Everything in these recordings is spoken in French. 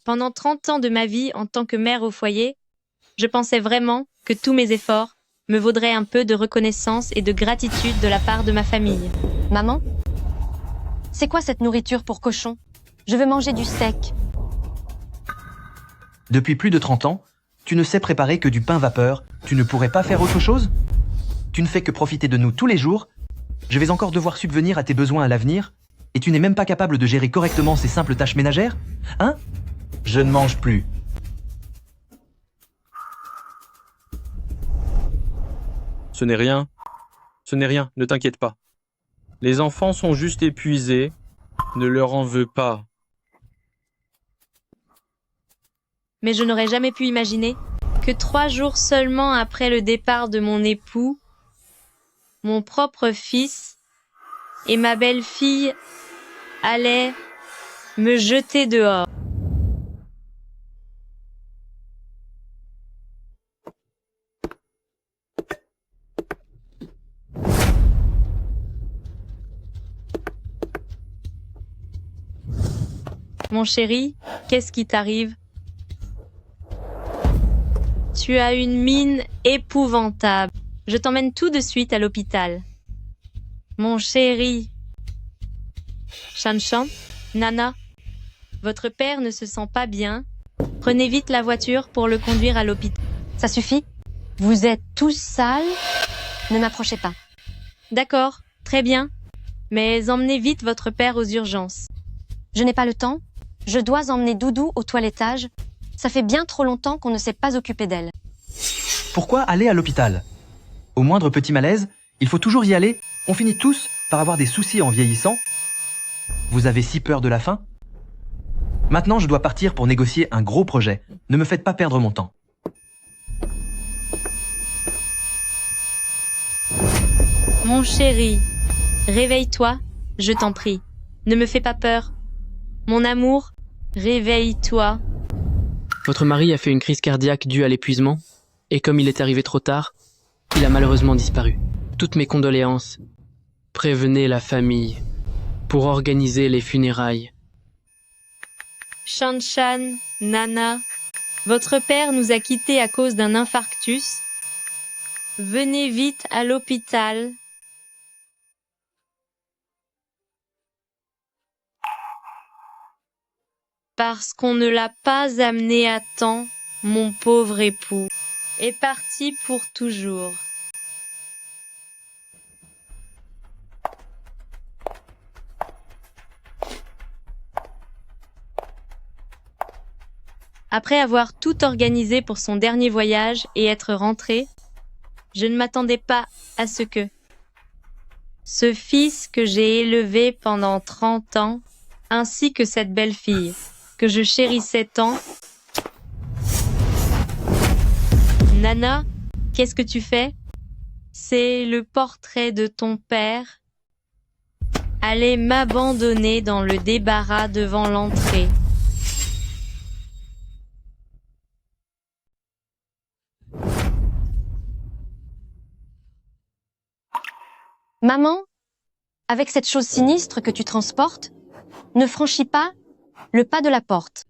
Pendant 30 ans de ma vie en tant que mère au foyer, je pensais vraiment que tous mes efforts me vaudraient un peu de reconnaissance et de gratitude de la part de ma famille. Maman, c'est quoi cette nourriture pour cochon? Je veux manger du steak. Depuis plus de 30 ans, tu ne sais préparer que du pain vapeur. Tu ne pourrais pas faire autre chose? Tu ne fais que profiter de nous tous les jours. Je vais encore devoir subvenir à tes besoins à l'avenir. Et tu n'es même pas capable de gérer correctement ces simples tâches ménagères? Hein? Je ne mange plus. Ce n'est rien. Ce n'est rien, ne t'inquiète pas. Les enfants sont juste épuisés. Ne leur en veux pas. Mais je n'aurais jamais pu imaginer que 3 jours seulement après le départ de mon époux, mon propre fils et ma belle-fille allaient me jeter dehors. Mon chéri, qu'est-ce qui t'arrive? Tu as une mine épouvantable. Je t'emmène tout de suite à l'hôpital. Mon chéri. Shanshan, Nana, votre père ne se sent pas bien. Prenez vite la voiture pour le conduire à l'hôpital. Ça suffit? Vous êtes tous sales? Ne m'approchez pas. D'accord, très bien. Mais emmenez vite votre père aux urgences. Je n'ai pas le temps. Je dois emmener Doudou au toilettage. Ça fait bien trop longtemps qu'on ne s'est pas occupé d'elle. Pourquoi aller à l'hôpital? Au moindre petit malaise, il faut toujours y aller. On finit tous par avoir des soucis en vieillissant. Vous avez si peur de la fin? Maintenant, je dois partir pour négocier un gros projet. Ne me faites pas perdre mon temps. Mon chéri, réveille-toi, je t'en prie. Ne me fais pas peur. Mon amour, réveille-toi. Votre mari a fait une crise cardiaque due à l'épuisement, et comme il est arrivé trop tard, il a malheureusement disparu. Toutes mes condoléances. Prévenez la famille pour organiser les funérailles. Shanshan, Nana, votre père nous a quittés à cause d'un infarctus. Venez vite à l'hôpital. Parce qu'on ne l'a pas amené à temps, mon pauvre époux est parti pour toujours. Après avoir tout organisé pour son dernier voyage et être rentré, je ne m'attendais pas à ce que ce fils que j'ai élevé pendant 30 ans, ainsi que cette belle-fille que je chérissais tant. Nana, qu'est-ce que tu fais? C'est le portrait de ton père. Allez m'abandonner dans le débarras devant l'entrée. Maman, avec cette chose sinistre que tu transportes, ne franchis pas le pas de la porte.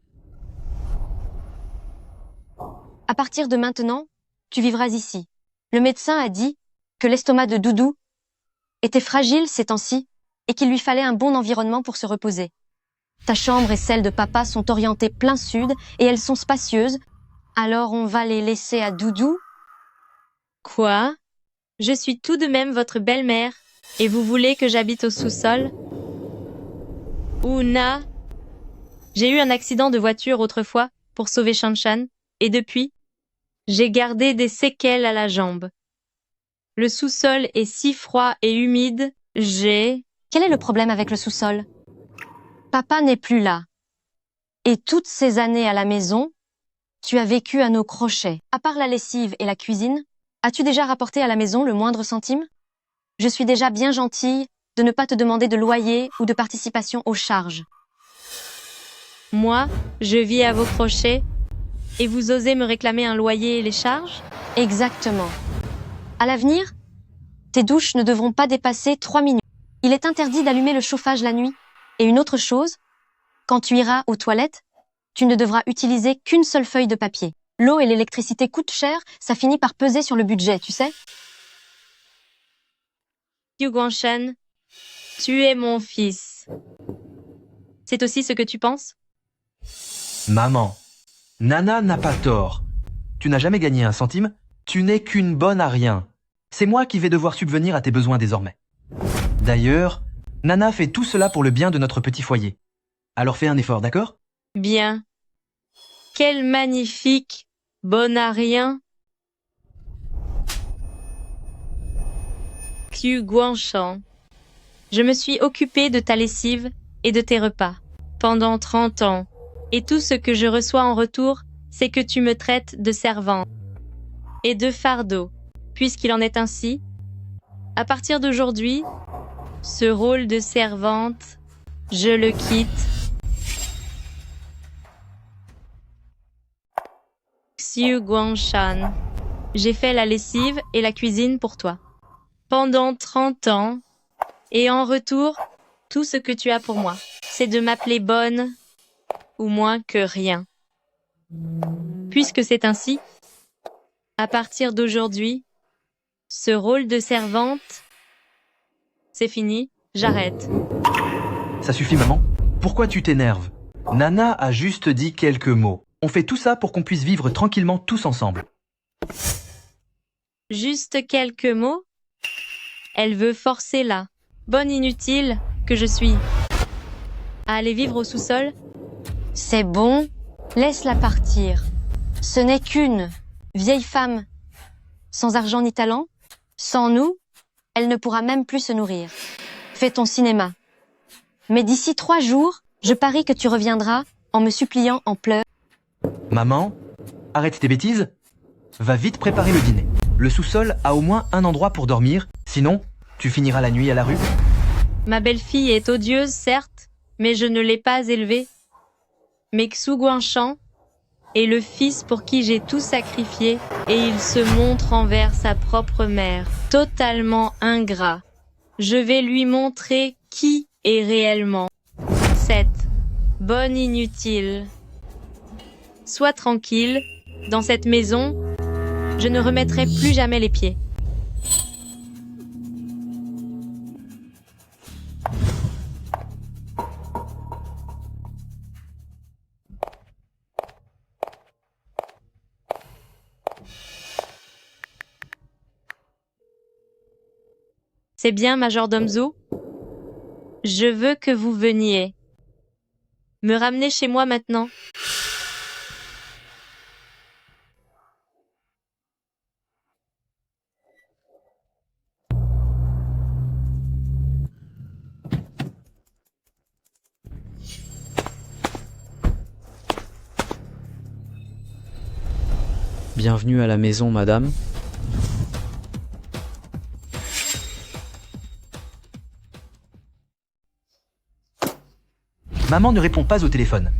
À partir de maintenant, tu vivras ici. Le médecin a dit que l'estomac de Doudou était fragile ces temps-ci et qu'il lui fallait un bon environnement pour se reposer. Ta chambre et celle de papa sont orientées plein sud et elles sont spacieuses, alors on va les laisser à Doudou. Quoi? Je suis tout de même votre belle-mère et vous voulez que j'habite au sous-sol? Ouna, j'ai eu un accident de voiture autrefois pour sauver Shanshan et depuis, j'ai gardé des séquelles à la jambe. Le sous-sol est si froid et humide, Quel est le problème avec le sous-sol? Papa n'est plus là. Et toutes ces années à la maison, tu as vécu à nos crochets. À part la lessive et la cuisine, as-tu déjà rapporté à la maison le moindre centime? Je suis déjà bien gentille de ne pas te demander de loyer ou de participation aux charges. Moi, je vis à vos crochets et vous osez me réclamer un loyer et les charges? Exactement. À l'avenir, tes douches ne devront pas dépasser 3 minutes. Il est interdit d'allumer le chauffage la nuit. Et une autre chose, quand tu iras aux toilettes, Tu ne devras utiliser qu'une seule feuille de papier. L'eau et l'électricité coûtent cher, ça finit par peser sur le budget, tu sais? Yu Guangshan, tu es mon fils. C'est aussi ce que tu penses? Maman, Nana n'a pas tort. Tu n'as jamais gagné un centime, tu n'es qu'une bonne à rien. C'est moi qui vais devoir subvenir à tes besoins désormais. D'ailleurs, Nana fait tout cela pour le bien de notre petit foyer. Alors fais un effort, d'accord? Bien. Quel magnifique bon à rien. Yu Guangshan, je me suis occupée de ta lessive et de tes repas pendant 30 ans. Et tout ce que je reçois en retour, c'est que tu me traites de servante et de fardeau. Puisqu'il en est ainsi, à partir d'aujourd'hui, ce rôle de servante, je le quitte. Xiu Guangshan, j'ai fait la lessive et la cuisine pour toi. Pendant 30 ans, et en retour, tout ce que tu as pour moi, c'est de m'appeler bonne ou moins que rien. Puisque c'est ainsi, à partir d'aujourd'hui, ce rôle de servante, c'est fini, j'arrête. Ça suffit, maman. Pourquoi tu t'énerves? Nana a juste dit quelques mots. On fait tout ça pour qu'on puisse vivre tranquillement tous ensemble. Juste quelques mots? Elle veut forcer là, bonne inutile que je suis, à aller vivre au sous-sol? C'est bon, laisse-la partir. Ce n'est qu'une vieille femme, sans argent ni talent. Sans nous, elle ne pourra même plus se nourrir. Fais ton cinéma. Mais d'ici 3 jours, je parie que tu reviendras en me suppliant en pleurs. Maman, arrête tes bêtises. Va vite préparer le dîner. Le sous-sol a au moins un endroit pour dormir, sinon, tu finiras la nuit à la rue. Ma belle-fille est odieuse, certes, mais je ne l'ai pas élevée. Mais Xu Guangshan est le fils pour qui j'ai tout sacrifié et il se montre envers sa propre mère, totalement ingrat. Je vais lui montrer qui est réellement cette bonne inutile. Sois tranquille, dans cette maison, je ne remettrai plus jamais les pieds. C'est bien, majordome Zhou. Je veux que vous veniez. Me ramener chez moi maintenant. Bienvenue à la maison, madame. Maman ne répond pas au téléphone.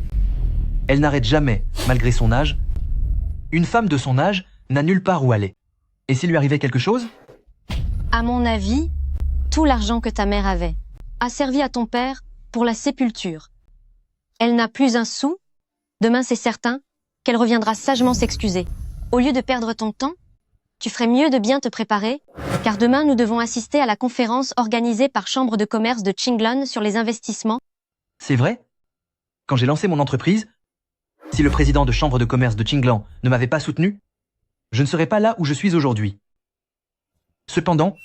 Elle n'arrête jamais, malgré son âge. Une femme de son âge n'a nulle part où aller. Et s'il lui arrivait quelque chose? À mon avis, tout l'argent que ta mère avait a servi à ton père pour la sépulture. Elle n'a plus un sou. Demain, c'est certain qu'elle reviendra sagement s'excuser. Au lieu de perdre ton temps, tu ferais mieux de bien te préparer, car demain, nous devons assister à la conférence organisée par Chambre de commerce de Qinglan sur les investissements. C'est vrai? Quand j'ai lancé mon entreprise, si le président de Chambre de commerce de Qinglan ne m'avait pas soutenu, je ne serais pas là où je suis aujourd'hui. Cependant,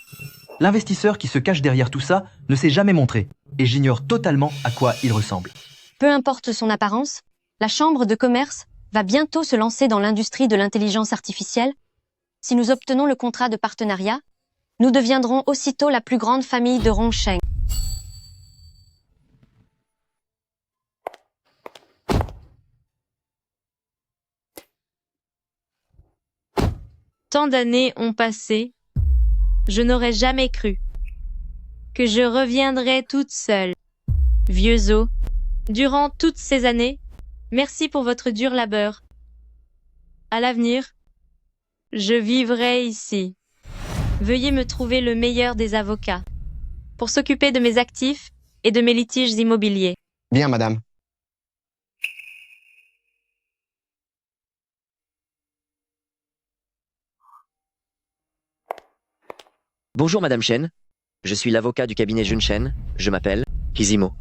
l'investisseur qui se cache derrière tout ça ne s'est jamais montré, et j'ignore totalement à quoi il ressemble. Peu importe son apparence, la Chambre de commerce va bientôt se lancer dans l'industrie de l'intelligence artificielle. Si nous obtenons le contrat de partenariat, nous deviendrons aussitôt la plus grande famille de Rongsheng. Tant d'années ont passé, je n'aurais jamais cru que je reviendrais toute seule. Vieux Zo, durant toutes ces années, merci pour votre dur labeur. À l'avenir, je vivrai ici. Veuillez me trouver le meilleur des avocats pour s'occuper de mes actifs et de mes litiges immobiliers. Bien, madame. Bonjour Madame Chen. Je suis l'avocat du cabinet Junchen. Je m'appelle Kizimo.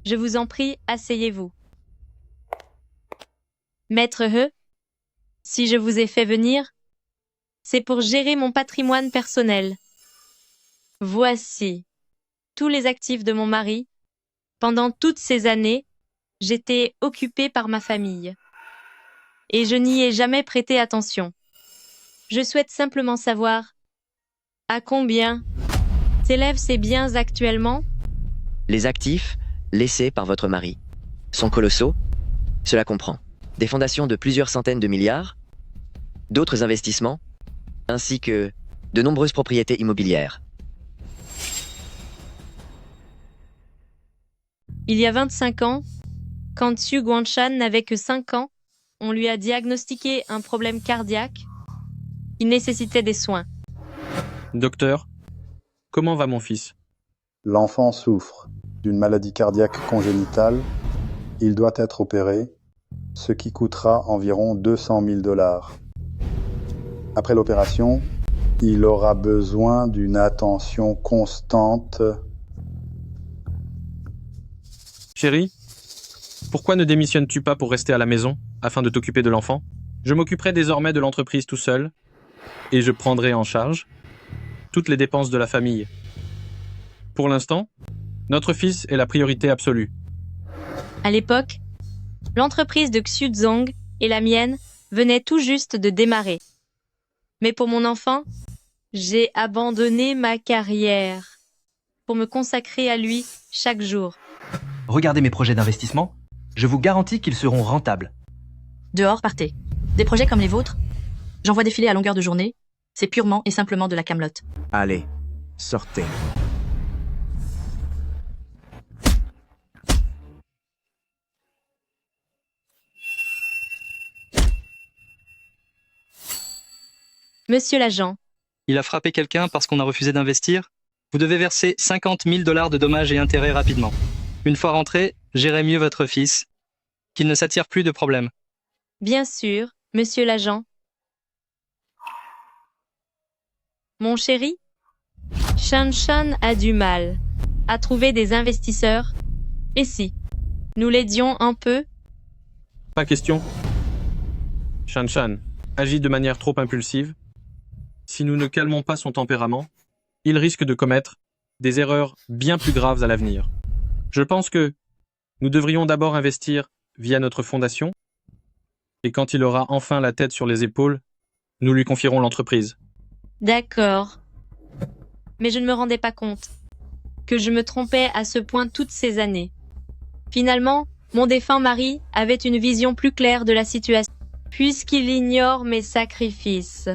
Je vous en prie, asseyez-vous. Maître He, si je vous ai fait venir, c'est pour gérer mon patrimoine personnel. Voici tous les actifs de mon mari. Pendant toutes ces années, j'étais occupée par ma famille. Et je n'y ai jamais prêté attention. Je souhaite simplement savoir à combien s'élèvent ces biens actuellement. Les actifs laissés par votre mari sont colossaux. Cela comprend des fondations de plusieurs centaines de milliards, d'autres investissements, ainsi que de nombreuses propriétés immobilières. Il y a 25 ans, quand Xu Guanshan n'avait que 5 ans, on lui a diagnostiqué un problème cardiaque. Il nécessitait des soins. Docteur, comment va mon fils? L'enfant souffre d'une maladie cardiaque congénitale. Il doit être opéré, ce qui coûtera environ 200 000 $. Après l'opération, il aura besoin d'une attention constante. Chérie, pourquoi ne démissionnes-tu pas pour rester à la maison afin de t'occuper de l'enfant? Je m'occuperai désormais de l'entreprise tout seul et je prendrai en charge toutes les dépenses de la famille. Pour l'instant, notre fils est la priorité absolue. À l'époque, l'entreprise de Xu Zong et la mienne venaient tout juste de démarrer. Mais pour mon enfant, j'ai abandonné ma carrière pour me consacrer à lui chaque jour. Regardez mes projets d'investissement, je vous garantis qu'ils seront rentables. Dehors, partez. Des projets comme les vôtres, j'en vois défiler à longueur de journée. C'est purement et simplement de la camelote. Allez, sortez. Monsieur l'agent, Il a frappé quelqu'un parce qu'on a refusé d'investir. Vous devez verser 50 000 $ de dommages et intérêts rapidement. Une fois rentré, gérez mieux votre fils, qu'il ne s'attire plus de problèmes. bien sûr, monsieur l'agent. Mon chéri, Shanshan a du mal à trouver des investisseurs. Et si nous l'aidions un peu? Pas question. Shanshan agit de manière trop impulsive. Si nous ne calmons pas son tempérament, il risque de commettre des erreurs bien plus graves à l'avenir. Je pense que nous devrions d'abord investir via notre fondation, et quand il aura enfin la tête sur les épaules, nous lui confierons l'entreprise. D'accord. Mais je ne me rendais pas compte que je me trompais à ce point toutes ces années. Finalement, mon défunt mari avait une vision plus claire de la situation, puisqu'il ignore mes sacrifices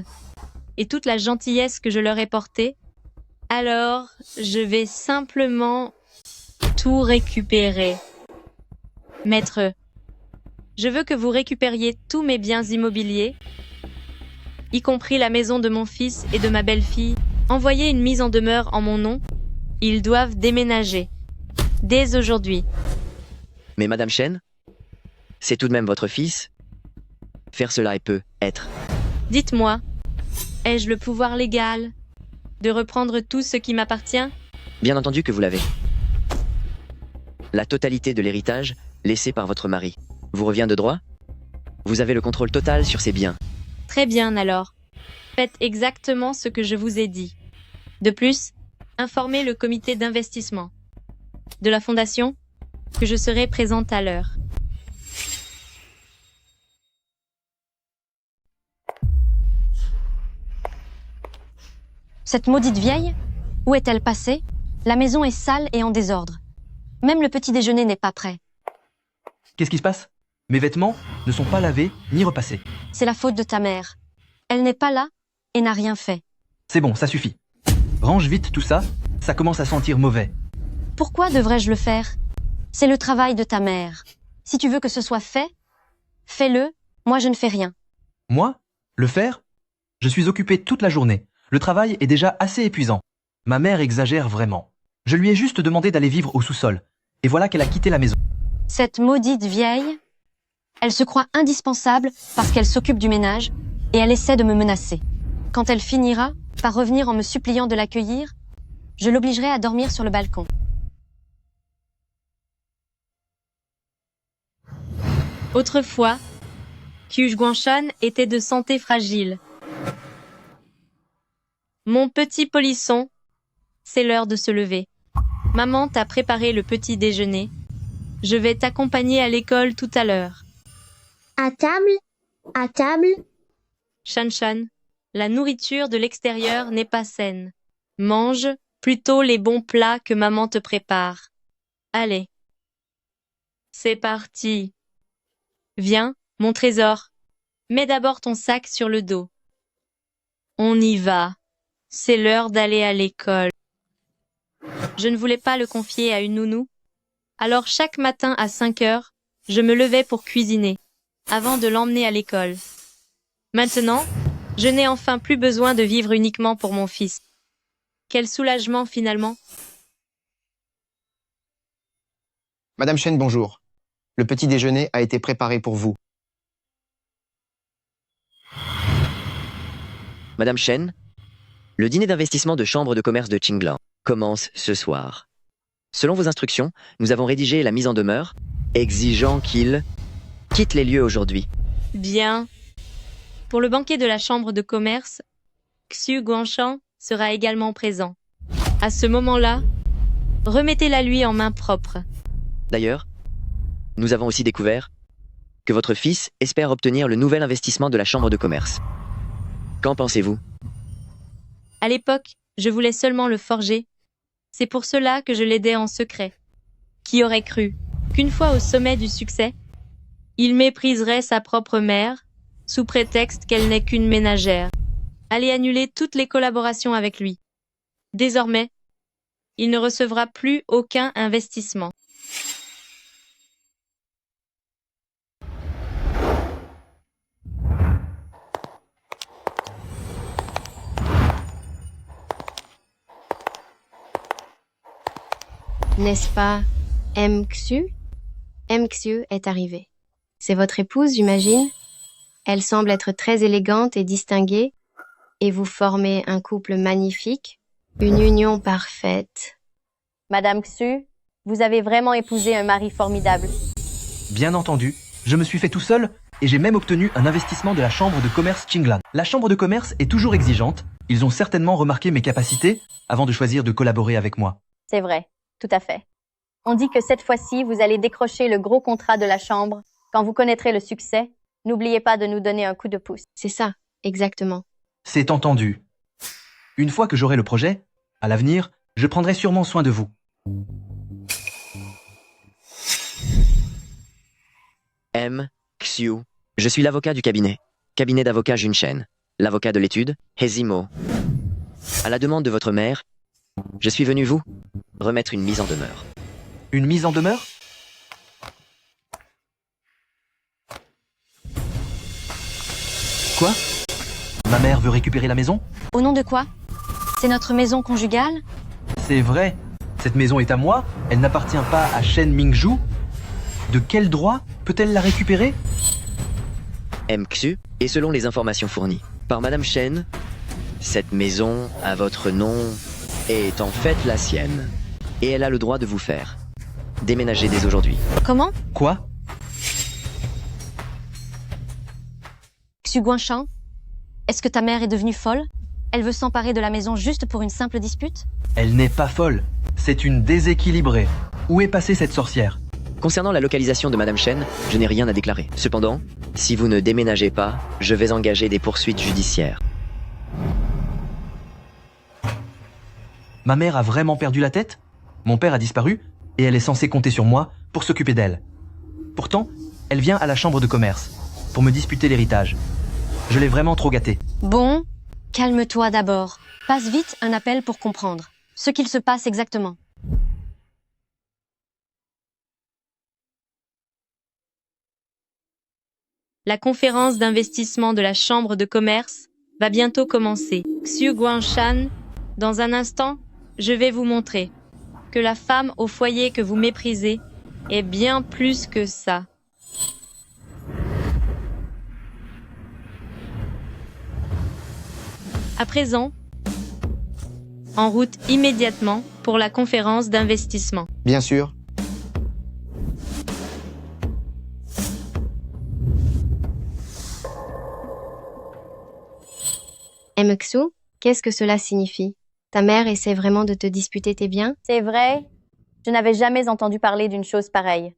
et toute la gentillesse que je leur ai portée. Alors, je vais simplement tout récupérer. Maître, je veux que vous récupériez tous mes biens immobiliers, y compris la maison de mon fils et de ma belle-fille. Envoyez une mise en demeure en mon nom. Ils doivent déménager. Dès aujourd'hui. Mais Madame Chen, c'est tout de même votre fils. Faire cela peut être. Dites-moi, ai-je le pouvoir légal de reprendre tout ce qui m'appartient? Bien entendu que vous l'avez. La totalité de l'héritage laissé par votre mari vous revient de droit? Vous avez le contrôle total sur ces biens. Très bien alors. Faites exactement ce que je vous ai dit. De plus, informez le comité d'investissement de la fondation que je serai présente à l'heure. Cette maudite vieille, où est-elle passée? La maison est sale et en désordre. Même le petit déjeuner n'est pas prêt. Qu'est-ce qui se passe? Mes vêtements ne sont pas lavés ni repassés. C'est la faute de ta mère. Elle n'est pas là et n'a rien fait. C'est bon, ça suffit. Range vite tout ça, ça commence à sentir mauvais. Pourquoi devrais-je le faire? C'est le travail de ta mère. Si tu veux que ce soit fait, fais-le. Moi, je ne fais rien. Moi? Le faire? Je suis occupé toute la journée. Le travail est déjà assez épuisant. Ma mère exagère vraiment. Je lui ai juste demandé d'aller vivre au sous-sol. Et voilà qu'elle a quitté la maison. Cette maudite vieille, elle se croit indispensable parce qu'elle s'occupe du ménage et elle essaie de me menacer. Quand elle finira, Par revenir en me suppliant de l'accueillir, je l'obligerai à dormir sur le balcon. Autrefois, Xu Guangshan était de santé fragile. Mon petit polisson, c'est l'heure de se lever. Maman t'a préparé le petit déjeuner. Je vais t'accompagner à l'école tout à l'heure. À table? À table? Shan, la nourriture de l'extérieur n'est pas saine. Mange plutôt les bons plats que maman te prépare. Allez. C'est parti. Viens, mon trésor. Mets d'abord ton sac sur le dos. On y va. C'est l'heure d'aller à l'école. Je ne voulais pas le confier à une nounou. Alors chaque matin à 5 heures, je me levais pour cuisiner, avant de l'emmener à l'école. Maintenant, je n'ai enfin plus besoin de vivre uniquement pour mon fils. Quel soulagement finalement. Madame Chen, bonjour. Le petit déjeuner a été préparé pour vous. Madame Chen, le dîner d'investissement de chambre de commerce de Qinglan commence ce soir. Selon vos instructions, nous avons rédigé la mise en demeure, exigeant qu'il quitte les lieux aujourd'hui. Bien. Pour le banquet de la chambre de commerce, Xu Guangshan sera également présent. À ce moment-là, remettez-la lui en main propre. D'ailleurs, nous avons aussi découvert que votre fils espère obtenir le nouvel investissement de la chambre de commerce. Qu'en pensez-vous? À l'époque, je voulais seulement le forger. C'est pour cela que je l'aidais en secret. Qui aurait cru qu'une fois au sommet du succès, il mépriserait sa propre mère, sous prétexte qu'elle n'est qu'une ménagère. Allez annuler toutes les collaborations avec lui. Désormais, il ne recevra plus aucun investissement. N'est-ce pas Xu? Xu est arrivée. C'est votre épouse, j'imagine? Elle semble être très élégante et distinguée, et vous formez un couple magnifique, une union parfaite. Madame Xu, vous avez vraiment épousé un mari formidable. Bien entendu, je me suis fait tout seul et j'ai même obtenu un investissement de la chambre de commerce Qinglan. La chambre de commerce est toujours exigeante. Ils ont certainement remarqué mes capacités avant de choisir de collaborer avec moi. C'est vrai, tout à fait. On dit que cette fois-ci, vous allez décrocher le gros contrat de la chambre. Quand vous connaîtrez le succès, n'oubliez pas de nous donner un coup de pouce. C'est ça, exactement. C'est entendu. Une fois que j'aurai le projet, à l'avenir, je prendrai sûrement soin de vous. Xu, je suis l'avocat du cabinet d'avocat Junshen, l'avocat de l'étude, Hezimo. À la demande de votre mère, je suis venu vous remettre une mise en demeure. Une mise en demeure? Quoi? Ma mère veut récupérer la maison? Au nom de quoi? C'est notre maison conjugale? C'est vrai. Cette maison est à moi, elle n'appartient pas à Shen Mingzhu. De quel droit peut-elle la récupérer? Xu, et selon les informations fournies par Madame Shen, cette maison à votre nom est en fait la sienne. Et elle a le droit de vous faire déménager dès aujourd'hui. Comment? Quoi? Xu Guangshan, est-ce que ta mère est devenue folle? Elle veut s'emparer de la maison juste pour une simple dispute? Elle n'est pas folle. C'est une déséquilibrée. Où est passée cette sorcière? Concernant la localisation de Madame Chen, je n'ai rien à déclarer. Cependant, si vous ne déménagez pas, je vais engager des poursuites judiciaires. Ma mère a vraiment perdu la tête? Mon père a disparu et elle est censée compter sur moi pour s'occuper d'elle. Pourtant, elle vient à la chambre de commerce pour me disputer l'héritage. Je l'ai vraiment trop gâtée. Bon, calme-toi d'abord. Passe vite un appel pour comprendre ce qu'il se passe exactement. La conférence d'investissement de la chambre de commerce va bientôt commencer. Xu Guangshan, dans un instant, je vais vous montrer que la femme au foyer que vous méprisez est bien plus que ça. À présent, en route immédiatement pour la conférence d'investissement. Bien sûr. Mxu, qu'est-ce que cela signifie? Ta mère essaie vraiment de te disputer tes biens? C'est vrai, je n'avais jamais entendu parler d'une chose pareille.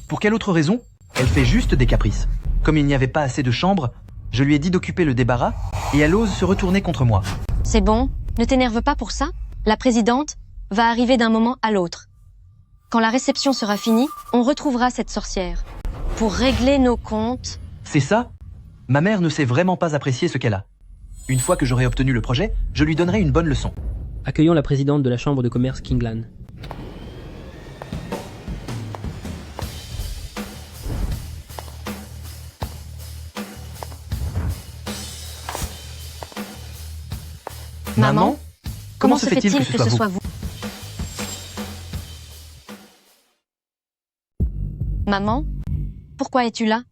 Pour quelle autre raison? Elle fait juste des caprices. Comme il n'y avait pas assez de chambres, je lui ai dit d'occuper le débarras et elle ose se retourner contre moi. C'est bon, ne t'énerve pas pour ça. La présidente va arriver d'un moment à l'autre. Quand la réception sera finie, on retrouvera cette sorcière. Pour régler nos comptes... C'est ça? Ma mère ne sait vraiment pas apprécier ce qu'elle a. Une fois que j'aurai obtenu le projet, je lui donnerai une bonne leçon. Accueillons la présidente de la chambre de commerce Kinglan. Maman, comment se fait-il que ce soit vous? Maman, pourquoi es-tu là?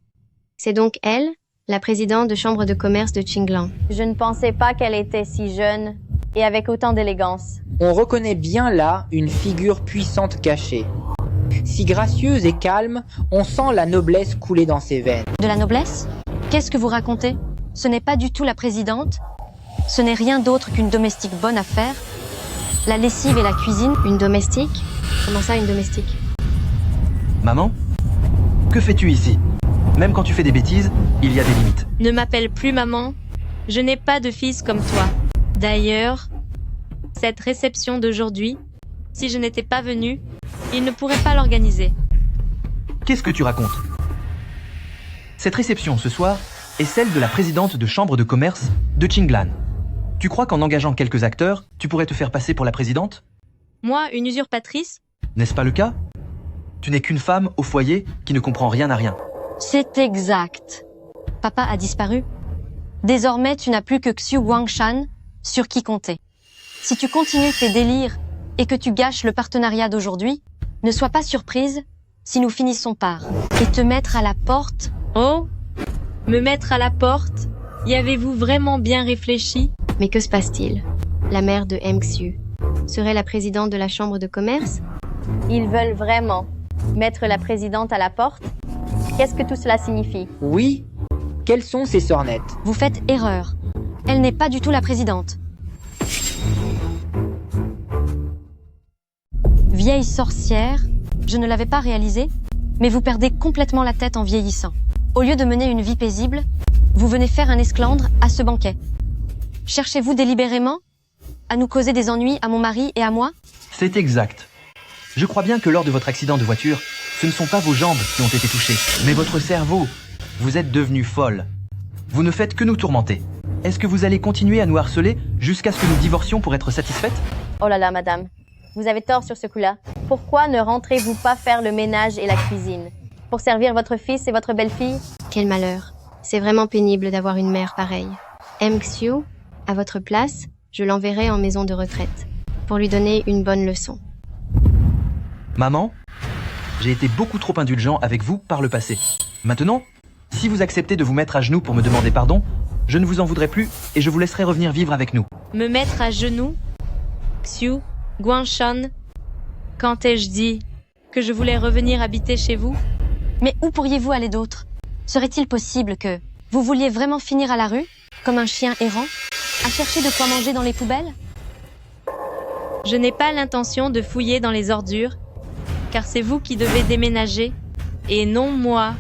C'est donc elle, la présidente de chambre de commerce de Qinglan. Je ne pensais pas qu'elle était si jeune et avec autant d'élégance. On reconnaît bien là une figure puissante cachée. Si gracieuse et calme, on sent la noblesse couler dans ses veines. De la noblesse? Qu'est-ce que vous racontez? Ce n'est pas du tout la présidente. Ce n'est rien d'autre qu'une domestique bonne à faire. La lessive et la cuisine. Une domestique? Comment ça, une domestique? Maman, que fais-tu ici? Même quand tu fais des bêtises, il y a des limites. Ne m'appelle plus maman, je n'ai pas de fils comme toi. D'ailleurs, cette réception d'aujourd'hui, si je n'étais pas venue, il ne pourrait pas l'organiser. Qu'est-ce que tu racontes? Cette réception ce soir est celle de la présidente de chambre de commerce de Qinglan. Tu crois qu'en engageant quelques acteurs, tu pourrais te faire passer pour la présidente? Moi, une usurpatrice? N'est-ce pas le cas? Tu n'es qu'une femme au foyer qui ne comprend rien à rien. C'est exact. Papa a disparu. Désormais, tu n'as plus que Xu Guangshan sur qui compter. Si tu continues tes délires et que tu gâches le partenariat d'aujourd'hui, ne sois pas surprise si nous finissons par et te mettre à la porte. Oh, me mettre à la porte? Y avez-vous vraiment bien réfléchi? Mais que se passe-t-il? La mère de Mxu serait la présidente de la chambre de commerce? Ils veulent vraiment mettre la présidente à la porte? Qu'est-ce que tout cela signifie? Oui? Quelles sont ces sornettes? Vous faites erreur. Elle n'est pas du tout la présidente. Vieille sorcière, je ne l'avais pas réalisé, mais vous perdez complètement la tête en vieillissant. Au lieu de mener une vie paisible, vous venez faire un esclandre à ce banquet. Cherchez-vous délibérément à nous causer des ennuis à mon mari et à moi? C'est exact. Je crois bien que lors de votre accident de voiture, ce ne sont pas vos jambes qui ont été touchées, mais votre cerveau. Vous êtes devenue folle. Vous ne faites que nous tourmenter. Est-ce que vous allez continuer à nous harceler jusqu'à ce que nous divorcions pour être satisfaite? Oh là là, madame. Vous avez tort sur ce coup-là. Pourquoi ne rentrez-vous pas faire le ménage et la cuisine? Pour servir votre fils et votre belle-fille? Quel malheur. C'est vraiment pénible d'avoir une mère pareille. Mxu, à votre place, je l'enverrai en maison de retraite, pour lui donner une bonne leçon. Maman, j'ai été beaucoup trop indulgent avec vous par le passé. Maintenant, si vous acceptez de vous mettre à genoux pour me demander pardon, je ne vous en voudrais plus et je vous laisserai revenir vivre avec nous. Me mettre à genoux? Xu Guangshan, quand ai-je dit que je voulais revenir habiter chez vous? Mais où pourriez-vous aller d'autre? Serait-il possible que vous vouliez vraiment finir à la rue, comme un chien errant, à chercher de quoi manger dans les poubelles? Je n'ai pas l'intention de fouiller dans les ordures, car c'est vous qui devez déménager, et non moi.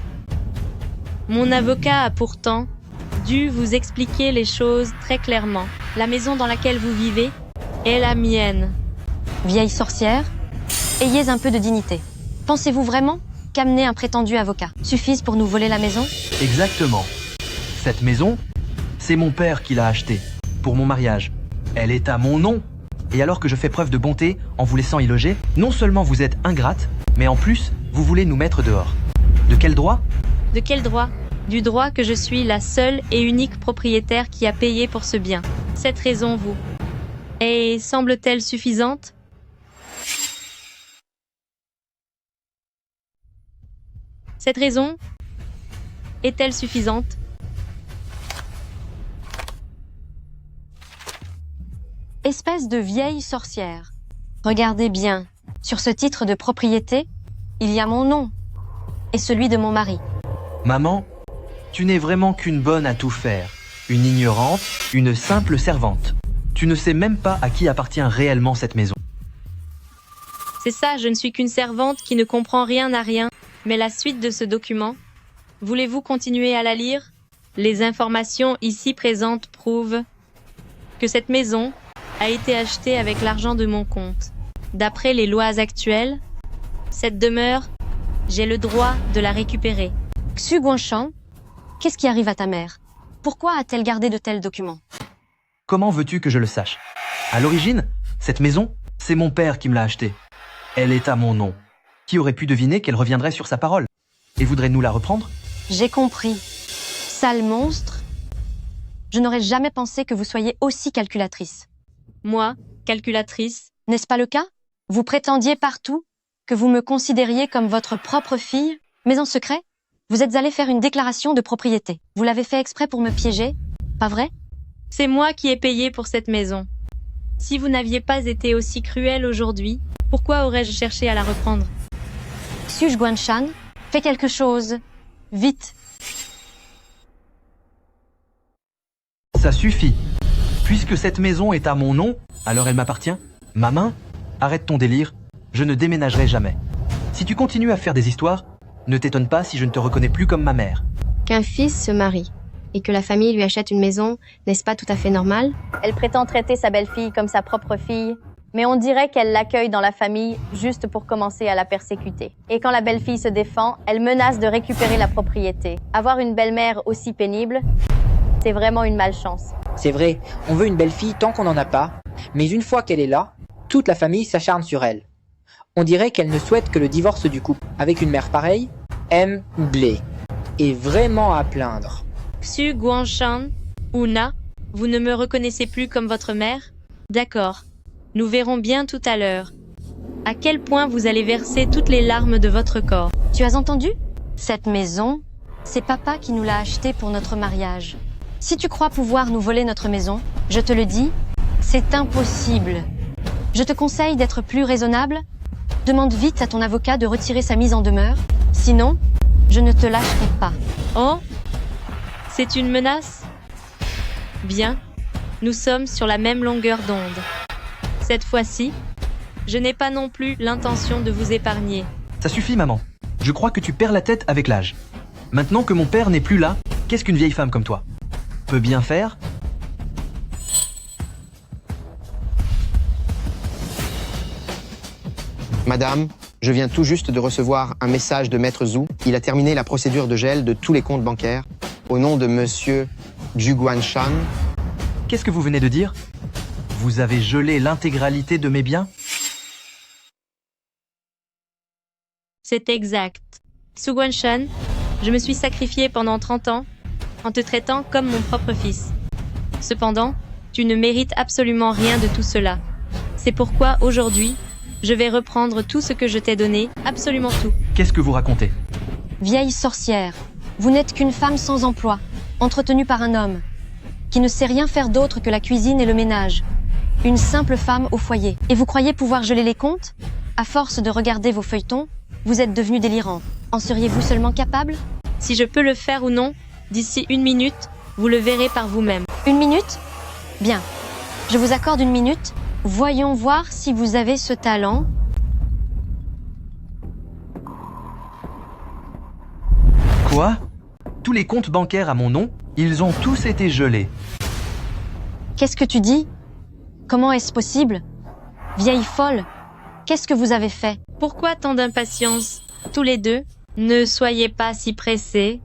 Mon avocat a pourtant dû vous expliquer les choses très clairement. La maison dans laquelle vous vivez est la mienne. Vieille sorcière, ayez un peu de dignité. Pensez-vous vraiment qu'amener un prétendu avocat suffise pour nous voler la maison? Exactement. Cette maison, c'est mon père qui l'a achetée, pour mon mariage. Elle est à mon nom. Et alors que je fais preuve de bonté en vous laissant y loger, non seulement vous êtes ingrate, mais en plus, vous voulez nous mettre dehors. De quel droit? De quel droit? Du droit que je suis la seule et unique propriétaire qui a payé pour ce bien. Cette raison vous est semble-t-elle suffisante? Cette raison est-elle suffisante? Espèce de vieille sorcière. Regardez bien, sur ce titre de propriété, il y a mon nom et celui de mon mari. Maman, tu n'es vraiment qu'une bonne à tout faire. Une ignorante, une simple servante. Tu ne sais même pas à qui appartient réellement cette maison. C'est ça, je ne suis qu'une servante qui ne comprend rien à rien. Mais la suite de ce document, voulez-vous continuer à la lire? Les informations ici présentes prouvent que cette maison a été achetée avec l'argent de mon compte. D'après les lois actuelles, cette demeure, j'ai le droit de la récupérer. Xu Guanshan, qu'est-ce qui arrive à ta mère? Pourquoi a-t-elle gardé de tels documents? Comment veux-tu que je le sache? À l'origine, cette maison, c'est mon père qui me l'a achetée. Elle est à mon nom. Qui aurait pu deviner qu'elle reviendrait sur sa parole? Et voudrait nous la reprendre? J'ai compris. Sale monstre. Je n'aurais jamais pensé que vous soyez aussi calculatrice. Moi, calculatrice? N'est-ce pas le cas? Vous prétendiez partout que vous me considériez comme votre propre fille, mais en secret, vous êtes allé faire une déclaration de propriété. Vous l'avez fait exprès pour me piéger, pas vrai? C'est moi qui ai payé pour cette maison. Si vous n'aviez pas été aussi cruel aujourd'hui, pourquoi aurais-je cherché à la reprendre? Xu Guanshan, fais quelque chose. Vite. Ça suffit. Puisque cette maison est à mon nom, alors elle m'appartient. Ma main, arrête ton délire. Je ne déménagerai jamais. Si tu continues à faire des histoires, ne t'étonne pas si je ne te reconnais plus comme ma mère. Qu'un fils se marie et que la famille lui achète une maison, n'est-ce pas tout à fait normal? Elle prétend traiter sa belle-fille comme sa propre fille, mais on dirait qu'elle l'accueille dans la famille juste pour commencer à la persécuter. Et quand la belle-fille se défend, elle menace de récupérer la propriété. Avoir une belle-mère aussi pénible, c'est vraiment une malchance. C'est vrai, on veut une belle-fille tant qu'on n'en a pas, mais une fois qu'elle est là, toute la famille s'acharne sur elle. On dirait qu'elle ne souhaite que le divorce du couple. Avec une mère pareille, M. Blé est vraiment à plaindre. Xu Guanshan, Una, vous ne me reconnaissez plus comme votre mère? D'accord. Nous verrons bien tout à l'heure. À quel point vous allez verser toutes les larmes de votre corps. Tu as entendu? Cette maison, c'est papa qui nous l'a achetée pour notre mariage. Si tu crois pouvoir nous voler notre maison, je te le dis, c'est impossible. Je te conseille d'être plus raisonnable. Demande vite à ton avocat de retirer sa mise en demeure. Sinon, je ne te lâcherai pas. Oh? C'est une menace? Bien, nous sommes sur la même longueur d'onde. Cette fois-ci, je n'ai pas non plus l'intention de vous épargner. Ça suffit, maman. Je crois que tu perds la tête avec l'âge. Maintenant que mon père n'est plus là, qu'est-ce qu'une vieille femme comme toi peut bien faire? Madame, je viens tout juste de recevoir un message de Maître Zhu. Il a terminé la procédure de gel de tous les comptes bancaires au nom de Monsieur Xu Guanshan. Qu'est-ce que vous venez de dire? Vous avez gelé l'intégralité de mes biens? C'est exact. Xu Guanshan, je me suis sacrifié pendant 30 ans en te traitant comme mon propre fils. Cependant, tu ne mérites absolument rien de tout cela. C'est pourquoi aujourd'hui, je vais reprendre tout ce que je t'ai donné, absolument tout. Qu'est-ce que vous racontez? Vieille sorcière, vous n'êtes qu'une femme sans emploi, entretenue par un homme, qui ne sait rien faire d'autre que la cuisine et le ménage. Une simple femme au foyer. Et vous croyez pouvoir geler les comptes? À force de regarder vos feuilletons, vous êtes devenu délirant. En seriez-vous seulement capable? Si je peux le faire ou non, d'ici 1 minute, vous le verrez par vous-même. 1 minute? Bien. Je vous accorde 1 minute. Voyons voir si vous avez ce talent. Quoi? Tous les comptes bancaires à mon nom, ils ont tous été gelés. Qu'est-ce que tu dis? Comment est-ce possible? Vieille folle, qu'est-ce que vous avez fait? Pourquoi tant d'impatience? Tous les deux, ne soyez pas si pressés.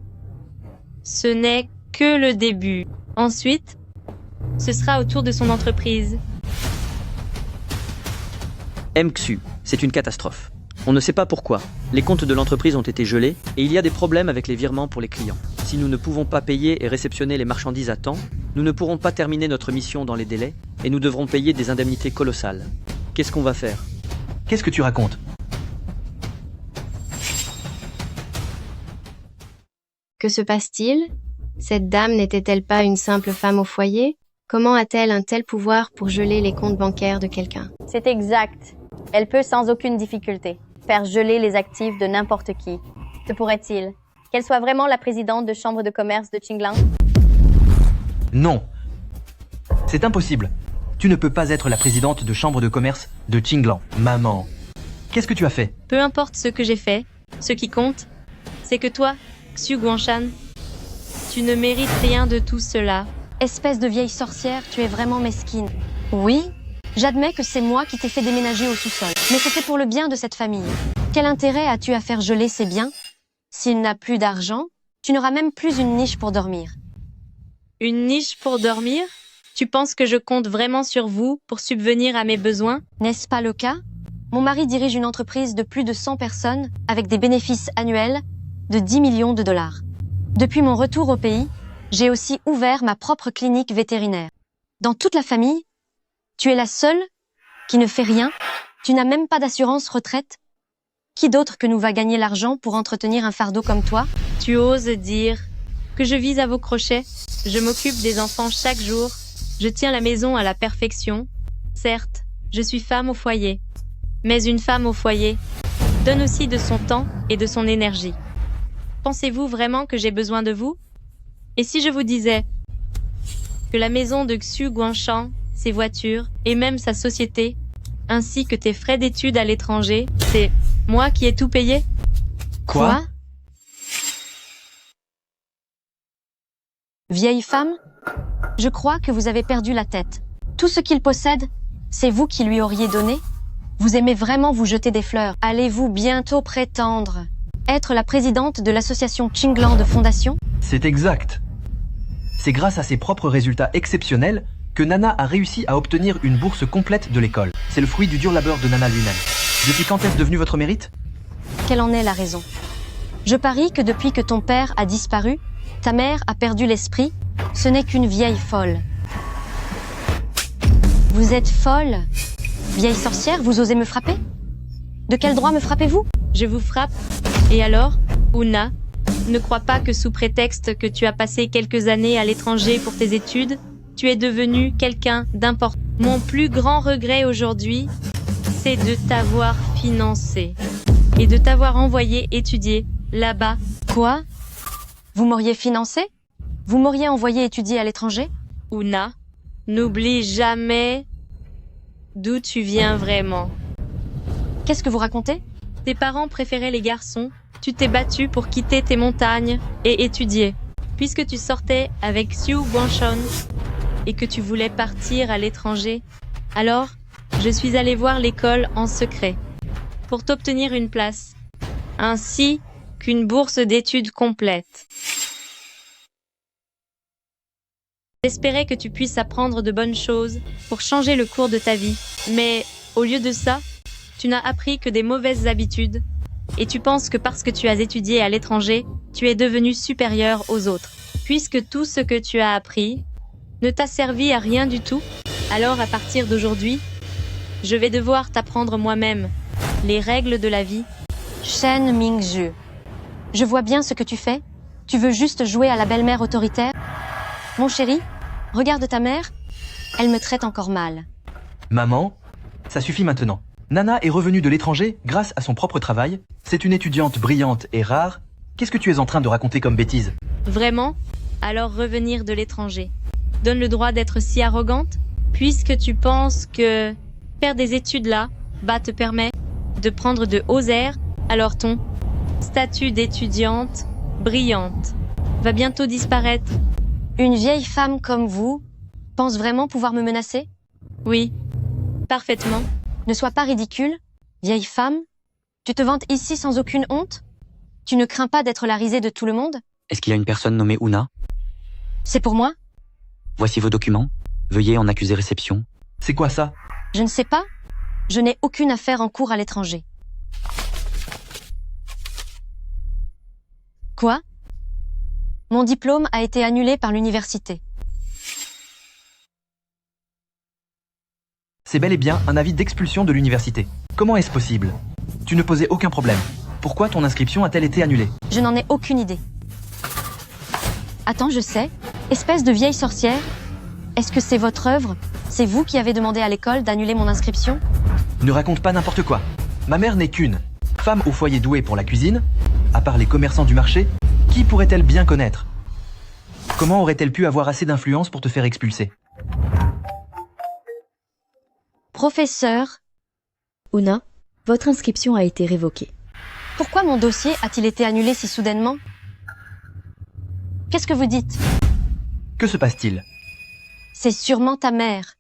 Ce n'est que le début. Ensuite, ce sera au tour de son entreprise. MXU, c'est une catastrophe. On ne sait pas pourquoi. Les comptes de l'entreprise ont été gelés et il y a des problèmes avec les virements pour les clients. Si nous ne pouvons pas payer et réceptionner les marchandises à temps, nous ne pourrons pas terminer notre mission dans les délais et nous devrons payer des indemnités colossales. Qu'est-ce qu'on va faire? Qu'est-ce que tu racontes? Que se passe-t-il? Cette dame n'était-elle pas une simple femme au foyer? Comment a-t-elle un tel pouvoir pour geler les comptes bancaires de quelqu'un? C'est exact. Elle peut sans aucune difficulté faire geler les actifs de n'importe qui. Se pourrait-il qu'elle soit vraiment la présidente de chambre de commerce de Qinglang? Non. C'est impossible. Tu ne peux pas être la présidente de chambre de commerce de Qinglang. Maman, qu'est-ce que tu as fait? Peu importe ce que j'ai fait, ce qui compte, c'est que toi, Xu Guangshan, tu ne mérites rien de tout cela. Espèce de vieille sorcière, tu es vraiment mesquine. Oui, j'admets que c'est moi qui t'ai fait déménager au sous-sol. Mais c'était pour le bien de cette famille. Quel intérêt as-tu à faire geler ces biens? S'il n'a plus d'argent, tu n'auras même plus une niche pour dormir. Une niche pour dormir? Tu penses que je compte vraiment sur vous pour subvenir à mes besoins? N'est-ce pas le cas? Mon mari dirige une entreprise de plus de 100 personnes avec des bénéfices annuels de 10 millions de dollars. Depuis mon retour au pays, j'ai aussi ouvert ma propre clinique vétérinaire. Dans toute la famille, tu es la seule qui ne fait rien. Tu n'as même pas d'assurance retraite. Qui d'autre que nous va gagner l'argent pour entretenir un fardeau comme toi? Tu oses dire que je vise à vos crochets. Je m'occupe des enfants chaque jour. Je tiens la maison à la perfection. Certes, je suis femme au foyer. Mais une femme au foyer donne aussi de son temps et de son énergie. Pensez-vous vraiment que j'ai besoin de vous? Et si je vous disais que la maison de Xu Guangshan, ses voitures et même sa société, ainsi que tes frais d'études à l'étranger, c'est moi qui ai tout payé? Quoi? Vieille femme, je crois que vous avez perdu la tête. Tout ce qu'il possède, c'est vous qui lui auriez donné? Vous aimez vraiment vous jeter des fleurs. Allez-vous bientôt prétendre être la présidente de l'association Qinglang de Fondation? C'est exact. C'est grâce à ses propres résultats exceptionnels que Nana a réussi à obtenir une bourse complète de l'école. C'est le fruit du dur labeur de Nana lui-même. Depuis quand est-ce devenu votre mérite? Quelle en est la raison? Je parie que depuis que ton père a disparu, ta mère a perdu l'esprit. Ce n'est qu'une vieille folle. Vous êtes folle? Vieille sorcière, vous osez me frapper? De quel droit me frappez-vous? Je vous frappe. Et alors, Una, ne crois pas que sous prétexte que tu as passé quelques années à l'étranger pour tes études, tu es devenu quelqu'un d'important. Mon plus grand regret aujourd'hui, c'est de t'avoir financé et de t'avoir envoyé étudier là-bas. Quoi? Vous m'auriez financé? Vous m'auriez envoyé étudier à l'étranger? Una, n'oublie jamais d'où tu viens vraiment. Qu'est-ce que vous racontez? Tes parents préféraient les garçons. Tu t'es battu pour quitter tes montagnes et étudier. Puisque tu sortais avec Xu Guangshan et que tu voulais partir à l'étranger, alors je suis allée voir l'école en secret pour t'obtenir une place, ainsi qu'une bourse d'études complète. J'espérais que tu puisses apprendre de bonnes choses pour changer le cours de ta vie, mais au lieu de ça, tu n'as appris que des mauvaises habitudes et tu penses que parce que tu as étudié à l'étranger, tu es devenu supérieur aux autres. Puisque tout ce que tu as appris ne t'a servi à rien du tout, alors à partir d'aujourd'hui, je vais devoir t'apprendre moi-même les règles de la vie. Shen Mingzhu, je vois bien ce que tu fais. Tu veux juste jouer à la belle-mère autoritaire? Mon chéri, regarde ta mère. Elle me traite encore mal. Maman, ça suffit maintenant. Nana est revenue de l'étranger grâce à son propre travail. C'est une étudiante brillante et rare. Qu'est-ce que tu es en train de raconter comme bêtise? Vraiment? Alors revenir de l'étranger donne le droit d'être si arrogante? Puisque tu penses que faire des études là, te permet de prendre de hauts airs, alors ton statut d'étudiante brillante va bientôt disparaître. Une vieille femme comme vous pense vraiment pouvoir me menacer? Oui, parfaitement. Ne sois pas ridicule, vieille femme. Tu te vantes ici sans aucune honte? Tu ne crains pas d'être la risée de tout le monde? Est-ce qu'il y a une personne nommée Una? C'est pour moi? Voici vos documents. Veuillez en accuser réception. C'est quoi ça? Je ne sais pas. Je n'ai aucune affaire en cours à l'étranger. Quoi? Mon diplôme a été annulé par l'université. C'est bel et bien un avis d'expulsion de l'université. Comment est-ce possible? Tu ne posais aucun problème. Pourquoi ton inscription a-t-elle été annulée? Je n'en ai aucune idée. Attends, je sais. Espèce de vieille sorcière. Est-ce que c'est votre œuvre? C'est vous qui avez demandé à l'école d'annuler mon inscription? Ne raconte pas n'importe quoi. Ma mère n'est qu'une femme au foyer douée pour la cuisine. À part les commerçants du marché, qui pourrait-elle bien connaître? Comment aurait-elle pu avoir assez d'influence pour te faire expulser? Professeur, Una, votre inscription a été révoquée. pourquoi mon dossier a-t-il été annulé si soudainement? Qu'est-ce que vous dites? Que se passe-t-il? C'est sûrement ta mère.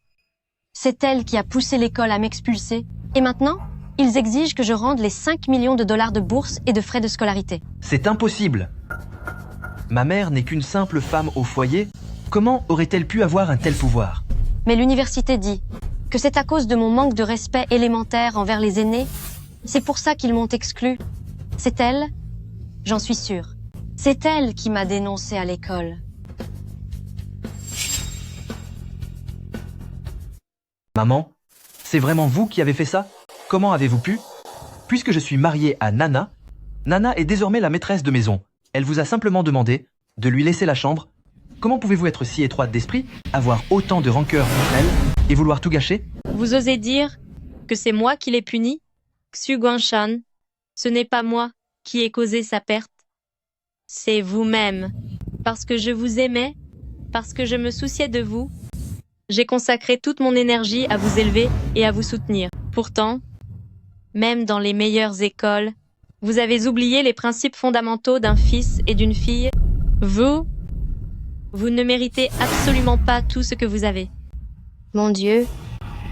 C'est elle qui a poussé l'école à m'expulser. Et maintenant, ils exigent que je rende les 5 millions de dollars de bourse et de frais de scolarité. C'est impossible. Ma mère n'est qu'une simple femme au foyer. Comment aurait-elle pu avoir un tel pouvoir? Mais l'université dit que c'est à cause de mon manque de respect élémentaire envers les aînés. C'est pour ça qu'ils m'ont exclu. C'est elle? J'en suis sûre. C'est elle qui m'a dénoncé à l'école. Maman, c'est vraiment vous qui avez fait ça? Comment avez-vous pu? Puisque je suis marié à Nana, Nana est désormais la maîtresse de maison. Elle vous a simplement demandé de lui laisser la chambre. Comment pouvez-vous être si étroite d'esprit, avoir autant de rancœur contre elle et vouloir tout gâcher? Vous osez dire que c'est moi qui l'ai puni? Xu Guangshan, ce n'est pas moi qui ai causé sa perte. C'est vous-même. Parce que je vous aimais, parce que je me souciais de vous, j'ai consacré toute mon énergie à vous élever et à vous soutenir. Pourtant, même dans les meilleures écoles, vous avez oublié les principes fondamentaux d'un fils et d'une fille. Vous ne méritez absolument pas tout ce que vous avez. Mon Dieu,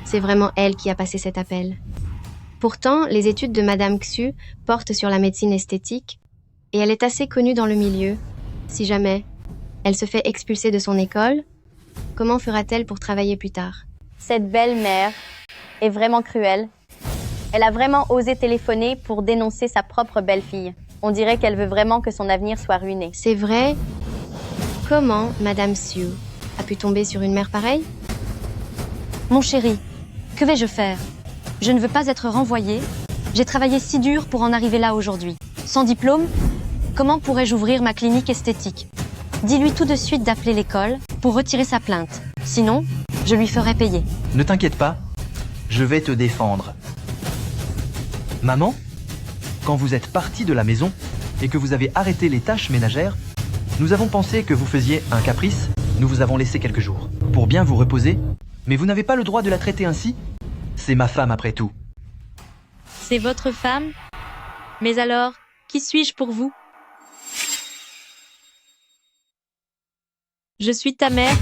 c'est vraiment elle qui a passé cet appel. Pourtant, les études de Madame Xu portent sur la médecine esthétique, et elle est assez connue dans le milieu. Si jamais elle se fait expulser de son école, comment fera-t-elle pour travailler plus tard? Cette belle-mère est vraiment cruelle. Elle a vraiment osé téléphoner pour dénoncer sa propre belle-fille. On dirait qu'elle veut vraiment que son avenir soit ruiné. C'est vrai? Comment Madame Xu a pu tomber sur une mère pareille? Mon chéri, que vais-je faire? Je ne veux pas être renvoyée. J'ai travaillé si dur pour en arriver là aujourd'hui. Sans diplôme, comment pourrais-je ouvrir ma clinique esthétique? Dis-lui tout de suite d'appeler l'école pour retirer sa plainte. Sinon, je lui ferai payer. Ne t'inquiète pas, je vais te défendre. Maman, quand vous êtes partie de la maison et que vous avez arrêté les tâches ménagères, nous avons pensé que vous faisiez un caprice. Nous vous avons laissé quelques jours pour bien vous reposer, mais vous n'avez pas le droit de la traiter ainsi. C'est ma femme après tout. C'est votre femme? Mais alors, qui suis-je pour vous? Je suis ta mère,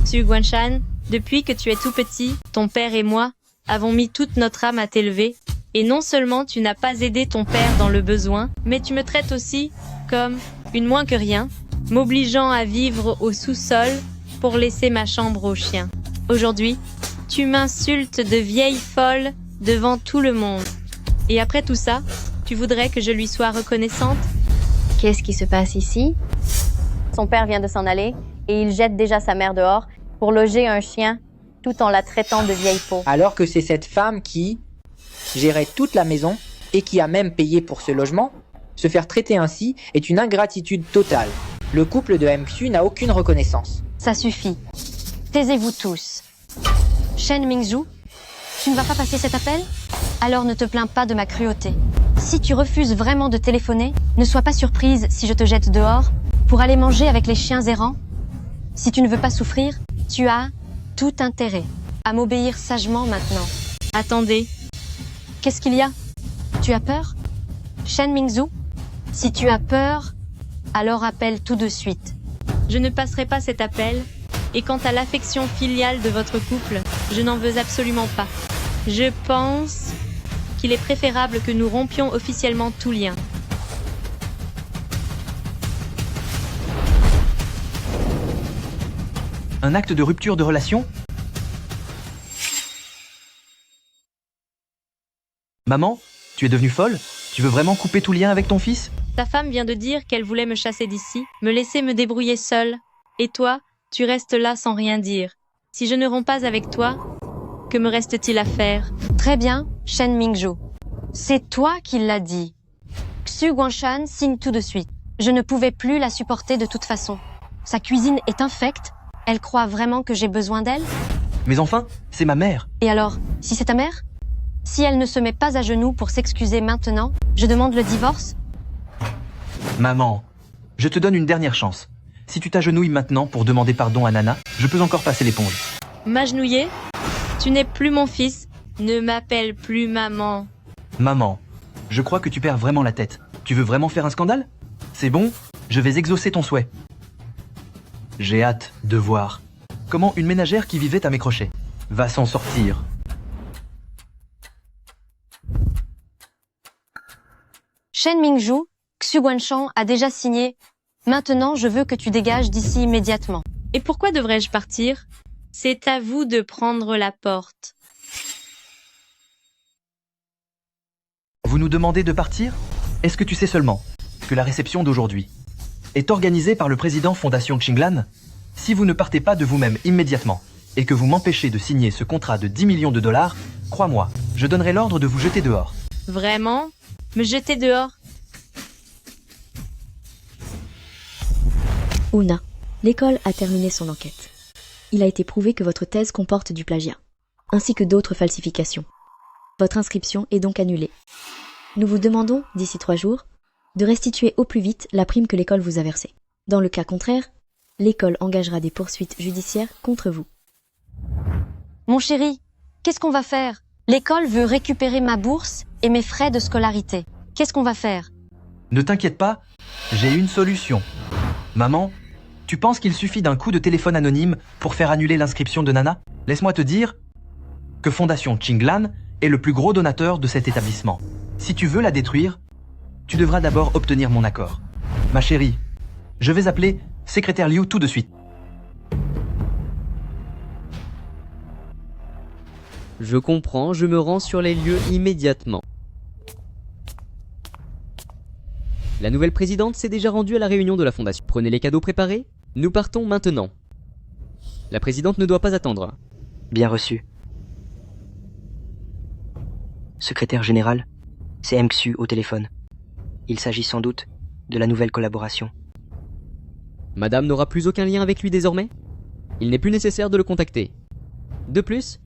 Xu Guangshan. Depuis que tu es tout petit, ton père et moi avons mis toute notre âme à t'élever. Et non seulement tu n'as pas aidé ton père dans le besoin, mais tu me traites aussi comme une moins que rien, m'obligeant à vivre au sous-sol pour laisser ma chambre aux chiens. Aujourd'hui, tu m'insultes de vieille folle devant tout le monde. Et après tout ça, tu voudrais que je lui sois reconnaissante? Qu'est-ce qui se passe ici? Son père vient de s'en aller et il jette déjà sa mère dehors pour loger un chien tout en la traitant de vieille peau. Alors que c'est cette femme qui gérait toute la maison et qui a même payé pour ce logement, se faire traiter ainsi est une ingratitude totale. Le couple de Xu n'a aucune reconnaissance. Ça suffit. Taisez-vous tous. Shen Mingzhu, tu ne vas pas passer cet appel? Alors ne te plains pas de ma cruauté. Si tu refuses vraiment de téléphoner, ne sois pas surprise si je te jette dehors pour aller manger avec les chiens errants. Si tu ne veux pas souffrir, tu as tout intérêt à m'obéir sagement maintenant. Attendez. Qu'est-ce qu'il y a? Tu as peur? Shen Mingzhu, si tu as peur, alors appelle tout de suite. Je ne passerai pas cet appel. Et quant à l'affection filiale de votre couple, je n'en veux absolument pas. Je pense qu'il est préférable que nous rompions officiellement tout lien. Un acte de rupture de relation? Maman, tu es devenue folle? Tu veux vraiment couper tout lien avec ton fils? Ta femme vient de dire qu'elle voulait me chasser d'ici, me laisser me débrouiller seule. Et toi, tu restes là sans rien dire. Si je ne romps pas avec toi, que me reste-t-il à faire? Très bien, Shen Mingzhu. C'est toi qui l'as dit. Xu Guangshan signe tout de suite. Je ne pouvais plus la supporter de toute façon. Sa cuisine est infecte, Elle croit vraiment que j'ai besoin d'elle? Mais enfin, c'est ma mère. Et alors, si c'est ta mère? Si elle ne se met pas à genoux pour s'excuser maintenant, je demande le divorce? Maman, je te donne une dernière chance. Si tu t'agenouilles maintenant pour demander pardon à Nana, je peux encore passer l'éponge. M'agenouiller? Tu n'es plus mon fils. Ne m'appelle plus maman. Maman, je crois que tu perds vraiment la tête. Tu veux vraiment faire un scandale? C'est bon, je vais exaucer ton souhait. J'ai hâte de voir comment une ménagère qui vivait à mes crochets va s'en sortir. Shen Mingju, Xu Guanshan a déjà signé. Maintenant, je veux que tu dégages d'ici immédiatement. Et pourquoi devrais-je partir? C'est à vous de prendre la porte. Vous nous demandez de partir? Est-ce que tu sais seulement que la réception d'aujourd'hui est organisée par le président Fondation Qinglan? Si vous ne partez pas de vous-même immédiatement et que vous m'empêchez de signer ce contrat de 10 millions de dollars, crois-moi, je donnerai l'ordre de vous jeter dehors. Vraiment? Me jeter dehors? Una, l'école a terminé son enquête. Il a été prouvé que votre thèse comporte du plagiat, ainsi que d'autres falsifications. Votre inscription est donc annulée. Nous vous demandons, d'ici 3 jours, de restituer au plus vite la prime que l'école vous a versée. Dans le cas contraire, l'école engagera des poursuites judiciaires contre vous. Mon chéri, qu'est-ce qu'on va faire? L'école veut récupérer ma bourse et mes frais de scolarité. Qu'est-ce qu'on va faire? Ne t'inquiète pas, j'ai une solution. Maman, tu penses qu'il suffit d'un coup de téléphone anonyme pour faire annuler l'inscription de Nana? Laisse-moi te dire que Fondation Qinglan est le plus gros donateur de cet établissement. Si tu veux la détruire, tu devras d'abord obtenir mon accord. Ma chérie, je vais appeler secrétaire Liu tout de suite. Je comprends, je me rends sur les lieux immédiatement. La nouvelle présidente s'est déjà rendue à la réunion de la fondation. Prenez les cadeaux préparés, nous partons maintenant. La présidente ne doit pas attendre. Bien reçu. Secrétaire général, c'est Mxu au téléphone. Il s'agit sans doute de la nouvelle collaboration. Madame n'aura plus aucun lien avec lui désormais? Il n'est plus nécessaire de le contacter. De plus,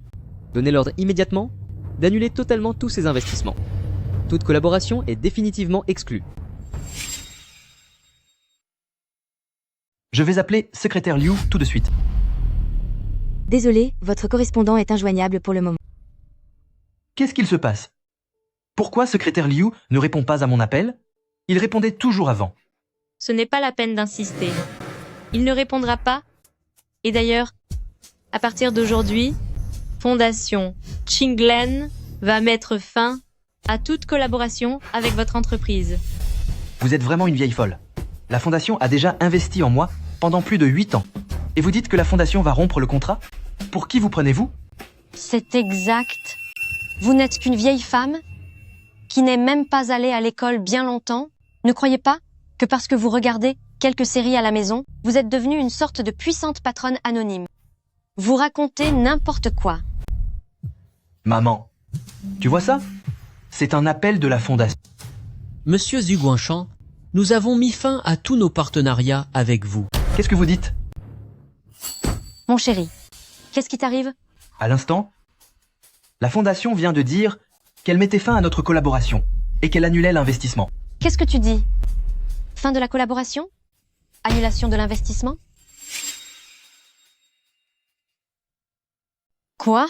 donnez l'ordre immédiatement d'annuler totalement tous ses investissements. Toute collaboration est définitivement exclue. Je vais appeler secrétaire Liu tout de suite. Désolé, votre correspondant est injoignable pour le moment. Qu'est-ce qu'il se passe? Pourquoi secrétaire Liu ne répond pas à mon appel? Il répondait toujours avant. Ce n'est pas la peine d'insister. Il ne répondra pas. Et d'ailleurs, à partir d'aujourd'hui, Fondation Qinglan va mettre fin à toute collaboration avec votre entreprise. Vous êtes vraiment une vieille folle. La fondation a déjà investi en moi pendant plus de 8 ans. Et vous dites que la fondation va rompre le contrat? Pour qui vous prenez-vous? C'est exact. Vous n'êtes qu'une vieille femme qui n'est même pas allée à l'école bien longtemps. Ne croyez pas que parce que vous regardez quelques séries à la maison, vous êtes devenue une sorte de puissante patronne anonyme. Vous racontez n'importe quoi. Maman, tu vois ça? C'est un appel de la fondation. Monsieur Xu Guanshan, nous avons mis fin à tous nos partenariats avec vous. Qu'est-ce que vous dites? Mon chéri, qu'est-ce qui t'arrive? À l'instant, la fondation vient de dire qu'elle mettait fin à notre collaboration et qu'elle annulait l'investissement. Qu'est-ce que tu dis? Fin de la collaboration? Annulation de l'investissement? Quoi?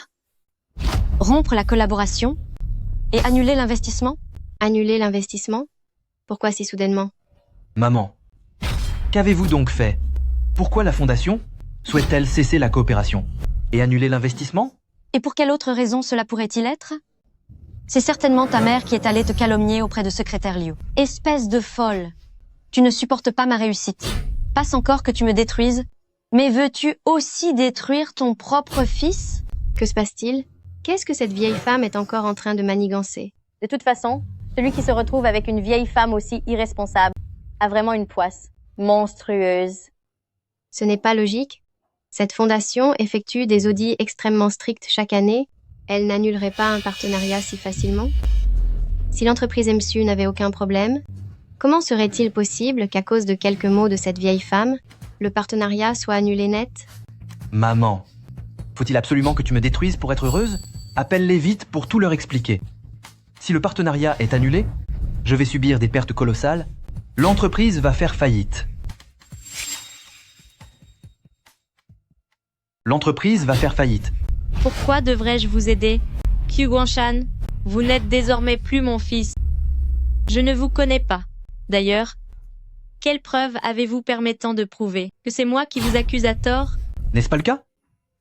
Rompre la collaboration et annuler l'investissement? Annuler l'investissement? Pourquoi si soudainement? Maman, qu'avez-vous donc fait? Pourquoi la fondation souhaite-t-elle cesser la coopération et annuler l'investissement? Et pour quelle autre raison cela pourrait-il être? C'est certainement ta mère qui est allée te calomnier auprès de secrétaire Liu. Espèce de folle! Tu ne supportes pas ma réussite. Passe encore que tu me détruises. Mais veux-tu aussi détruire ton propre fils? Que se passe-t-il? Qu'est-ce que cette vieille femme est encore en train de manigancer? De toute façon, celui qui se retrouve avec une vieille femme aussi irresponsable a vraiment une poisse monstrueuse. Ce n'est pas logique. Cette fondation effectue des audits extrêmement stricts chaque année. Elle n'annulerait pas un partenariat si facilement? Si l'entreprise Mxu n'avait aucun problème, comment serait-il possible qu'à cause de quelques mots de cette vieille femme, le partenariat soit annulé net? Maman, faut-il absolument que tu me détruises pour être heureuse? Appelle-les vite pour tout leur expliquer. Si le partenariat est annulé, je vais subir des pertes colossales. L'entreprise va faire faillite. L'entreprise va faire faillite. Pourquoi devrais-je vous aider? Xu Guangshan, vous n'êtes désormais plus mon fils. Je ne vous connais pas. D'ailleurs, quelle preuve avez-vous permettant de prouver que c'est moi qui vous accuse à tort? N'est-ce pas le cas?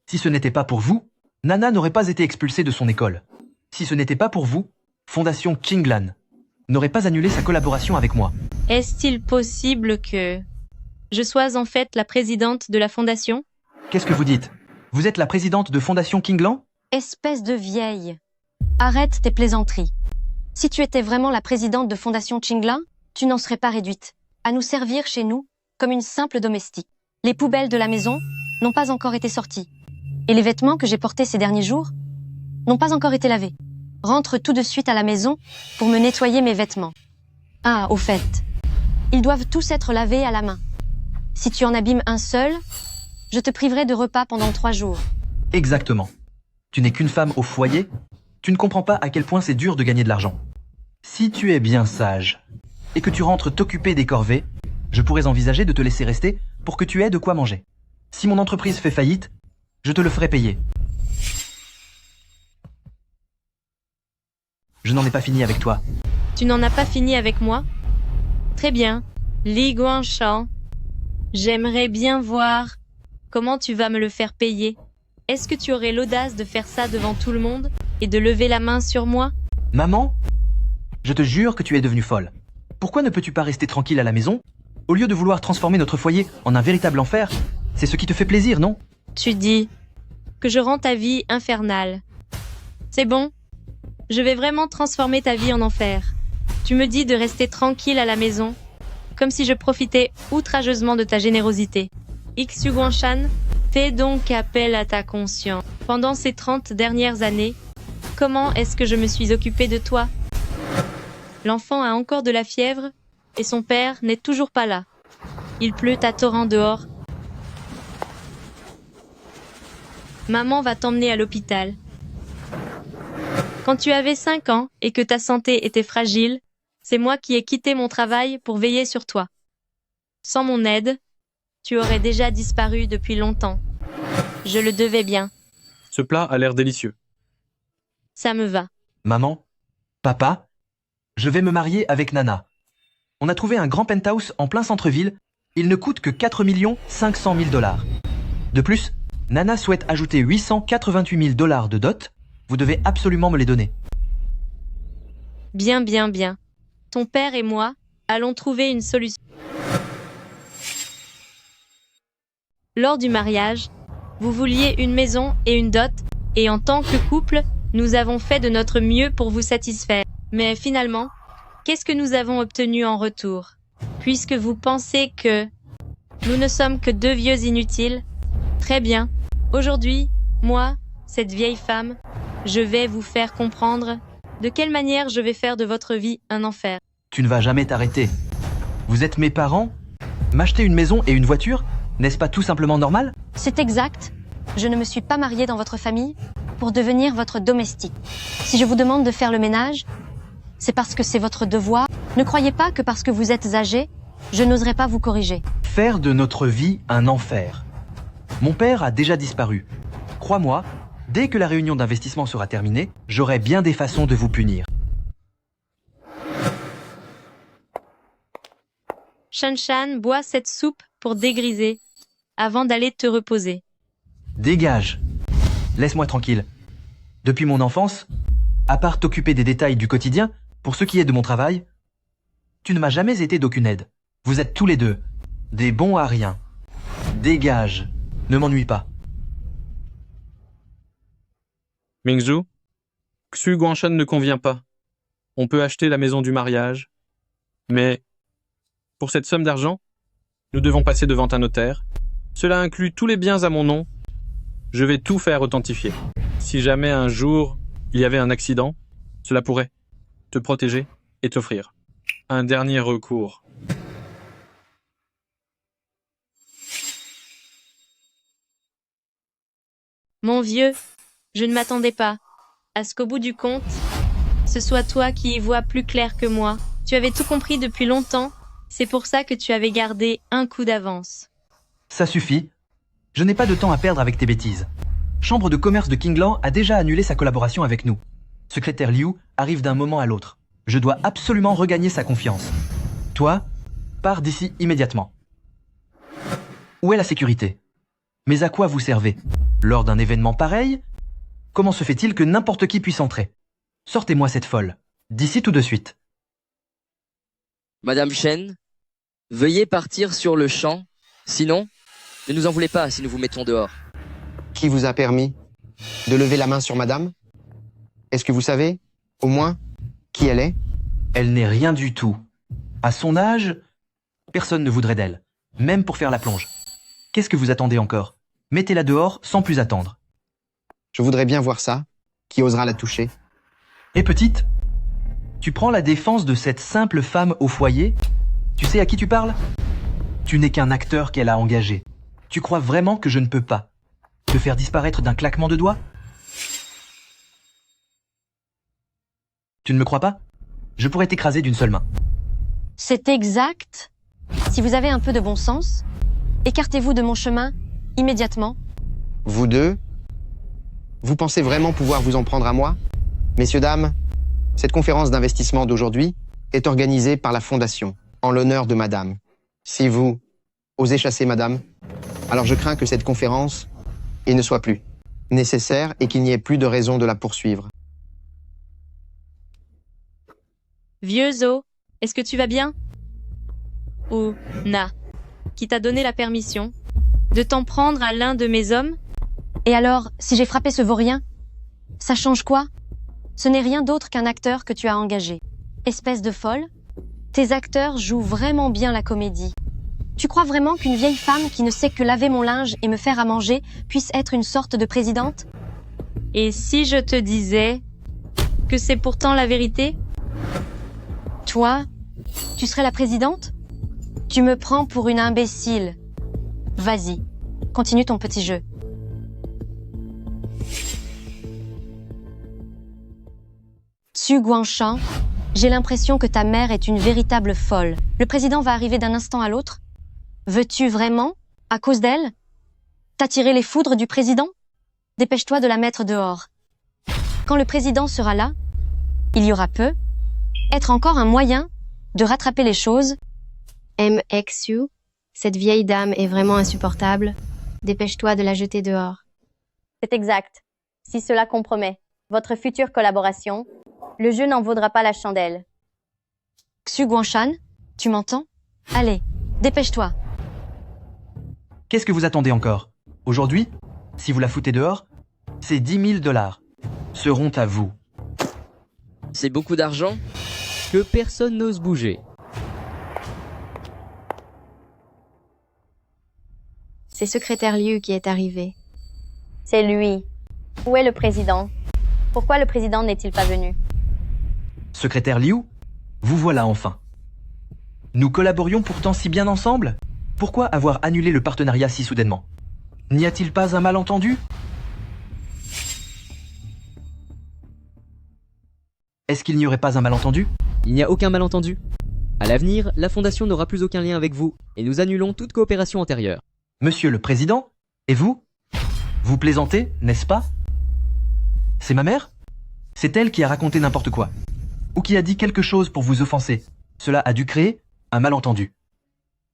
Si ce n'était pas pour vous, Nana n'aurait pas été expulsée de son école. Si ce n'était pas pour vous, Fondation Qinglan n'aurait pas annulé sa collaboration avec moi. Est-il possible que je sois en fait la présidente de la fondation? Qu'est-ce que vous dites? Vous êtes la présidente de Fondation Qinglan? Espèce de vieille. Arrête tes plaisanteries. Si tu étais vraiment la présidente de Fondation Qinglan, tu n'en serais pas réduite à nous servir chez nous comme une simple domestique. Les poubelles de la maison n'ont pas encore été sorties. Et les vêtements que j'ai portés ces derniers jours n'ont pas encore été lavés. Rentre tout de suite à la maison pour me nettoyer mes vêtements. Ah, au fait, ils doivent tous être lavés à la main. Si tu en abîmes un seul, je te priverai de repas pendant 3 jours. Exactement. Tu n'es qu'une femme au foyer. Tu ne comprends pas à quel point c'est dur de gagner de l'argent. Si tu es bien sage et que tu rentres t'occuper des corvées, je pourrais envisager de te laisser rester pour que tu aies de quoi manger. Si mon entreprise fait faillite, je te le ferai payer. Je n'en ai pas fini avec toi. Tu n'en as pas fini avec moi? Très bien, Li Guangshan. J'aimerais bien voir comment tu vas me le faire payer. Est-ce que tu aurais l'audace de faire ça devant tout le monde et de lever la main sur moi? Maman, je te jure que tu es devenue folle. Pourquoi ne peux-tu pas rester tranquille à la maison? Au lieu de vouloir transformer notre foyer en un véritable enfer, c'est ce qui te fait plaisir, non? Tu dis que je rends ta vie infernale. C'est bon, je vais vraiment transformer ta vie en enfer. Tu me dis de rester tranquille à la maison, comme si je profitais outrageusement de ta générosité. Xu Guangshan, fais donc appel à ta conscience. Pendant ces 30 dernières années, comment est-ce que je me suis occupée de toi? L'enfant a encore de la fièvre et son père n'est toujours pas là. Il pleut à torrent dehors. Maman va t'emmener à l'hôpital. Quand tu avais 5 ans et que ta santé était fragile, c'est moi qui ai quitté mon travail pour veiller sur toi. Sans mon aide, tu aurais déjà disparu depuis longtemps. Je le devais bien. Ce plat a l'air délicieux. Ça me va. Maman, papa, je vais me marier avec Nana. On a trouvé un grand penthouse en plein centre-ville. Il ne coûte que 4 500 000 $. De plus, Nana souhaite ajouter 888 000 $ de dot. Vous devez absolument me les donner. Bien, bien, bien. Ton père et moi allons trouver une solution. Lors du mariage, vous vouliez une maison et une dot, et en tant que couple, nous avons fait de notre mieux pour vous satisfaire. Mais finalement, qu'est-ce que nous avons obtenu en retour? Puisque vous pensez que nous ne sommes que 2 vieux inutiles, très bien. Aujourd'hui, moi, cette vieille femme, je vais vous faire comprendre de quelle manière je vais faire de votre vie un enfer. Tu ne vas jamais t'arrêter. Vous êtes mes parents? M'acheter une maison et une voiture, n'est-ce pas tout simplement normal? C'est exact. Je ne me suis pas mariée dans votre famille pour devenir votre domestique. Si je vous demande de faire le ménage, c'est parce que c'est votre devoir. Ne croyez pas que parce que vous êtes âgé, je n'oserais pas vous corriger. Faire de notre vie un enfer. Mon père a déjà disparu. Crois-moi, dès que la réunion d'investissement sera terminée, j'aurai bien des façons de vous punir. Shanshan, bois cette soupe pour dégriser, avant d'aller te reposer. Dégage. Laisse-moi tranquille. Depuis mon enfance, à part t'occuper des détails du quotidien, pour ce qui est de mon travail, tu ne m'as jamais été d'aucune aide. Vous êtes tous les deux des bons à rien. Dégage. Ne m'ennuie pas. Mingzhu, Xu Guangshan ne convient pas. On peut acheter la maison du mariage, mais pour cette somme d'argent, nous devons passer devant un notaire. Cela inclut tous les biens à mon nom. Je vais tout faire authentifier. Si jamais un jour il y avait un accident, cela pourrait te protéger et t'offrir un dernier recours. Mon vieux, je ne m'attendais pas à ce qu'au bout du compte, ce soit toi qui y vois plus clair que moi. Tu avais tout compris depuis longtemps, c'est pour ça que tu avais gardé un coup d'avance. Ça suffit. Je n'ai pas de temps à perdre avec tes bêtises. Chambre de commerce de Kingland a déjà annulé sa collaboration avec nous. Secrétaire Liu arrive d'un moment à l'autre. Je dois absolument regagner sa confiance. Toi, pars d'ici immédiatement. Où est la sécurité? Mais à quoi vous servez? Lors d'un événement pareil? Comment se fait-il que n'importe qui puisse entrer? Sortez-moi cette folle. D'ici tout de suite. Madame Chen, veuillez partir sur le champ. Sinon, ne nous en voulez pas si nous vous mettons dehors. Qui vous a permis de lever la main sur madame? Est-ce que vous savez, au moins, qui elle est? Elle n'est rien du tout. À son âge, personne ne voudrait d'elle, même pour faire la plonge. Qu'est-ce que vous attendez encore? Mettez-la dehors sans plus attendre. Je voudrais bien voir ça. Qui osera la toucher? Et petite, tu prends la défense de cette simple femme au foyer? Tu sais à qui tu parles? Tu n'es qu'un acteur qu'elle a engagé. Tu crois vraiment que je ne peux pas te faire disparaître d'un claquement de doigts? Tu ne me crois pas? Je pourrais t'écraser d'une seule main. C'est exact. Si vous avez un peu de bon sens, écartez-vous de mon chemin immédiatement. Vous deux? Vous pensez vraiment pouvoir vous en prendre à moi? Messieurs, dames, cette conférence d'investissement d'aujourd'hui est organisée par la Fondation, en l'honneur de madame. Si vous osez chasser madame, alors je crains que cette conférence ne soit plus nécessaire et qu'il n'y ait plus de raison de la poursuivre. Vieux Zo, est-ce que tu vas bien? Ou Na, qui t'a donné la permission de t'en prendre à l'un de mes hommes? Et alors, si j'ai frappé ce vaurien, ça change quoi? Ce n'est rien d'autre qu'un acteur que tu as engagé. Espèce de folle, tes acteurs jouent vraiment bien la comédie. Tu crois vraiment qu'une vieille femme qui ne sait que laver mon linge et me faire à manger puisse être une sorte de présidente? Et si je te disais que c'est pourtant la vérité? Toi, tu serais la présidente? Tu me prends pour une imbécile. Vas-y, continue ton petit jeu. Xu Guangshan, j'ai l'impression que ta mère est une véritable folle. Le président va arriver d'un instant à l'autre. Veux-tu vraiment, à cause d'elle, t'attirer les foudres du président? Dépêche-toi de la mettre dehors. Quand le président sera là, il y aura peu, être encore un moyen de rattraper les choses. Xu, cette vieille dame est vraiment insupportable. Dépêche-toi de la jeter dehors. C'est exact. Si cela compromet votre future collaboration, le jeu n'en vaudra pas la chandelle. Xu Guangshan, tu m'entends? Allez, dépêche-toi. Qu'est-ce que vous attendez encore? Aujourd'hui, si vous la foutez dehors, ces 10 000 $ seront à vous. C'est beaucoup d'argent? Que personne n'ose bouger. C'est secrétaire Liu qui est arrivé. C'est lui. Où est le président? Pourquoi le président n'est-il pas venu? Secrétaire Liu, vous voilà enfin. Nous collaborions pourtant si bien ensemble? Pourquoi avoir annulé le partenariat si soudainement? N'y a-t-il pas un malentendu? Est-ce qu'il n'y aurait pas un malentendu? Il n'y a aucun malentendu. À l'avenir, la Fondation n'aura plus aucun lien avec vous, et nous annulons toute coopération antérieure. Monsieur le Président? Et vous? Vous plaisantez, n'est-ce pas? C'est ma mère? C'est elle qui a raconté n'importe quoi. Ou qui a dit quelque chose pour vous offenser. Cela a dû créer un malentendu.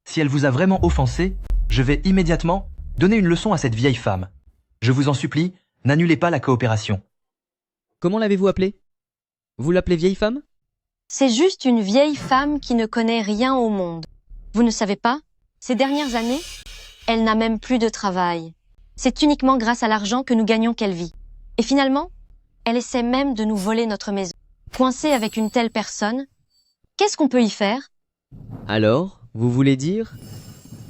Si elle vous a vraiment offensé, je vais immédiatement donner une leçon à cette vieille femme. Je vous en supplie, n'annulez pas la coopération. Comment l'avez-vous appelée? Vous l'appelez vieille femme? C'est juste une vieille femme qui ne connaît rien au monde. Vous ne savez pas? Ces dernières années, elle n'a même plus de travail. C'est uniquement grâce à l'argent que nous gagnons qu'elle vit. Et finalement, elle essaie même de nous voler notre maison. Coincée avec une telle personne, qu'est-ce qu'on peut y faire? Alors, vous voulez dire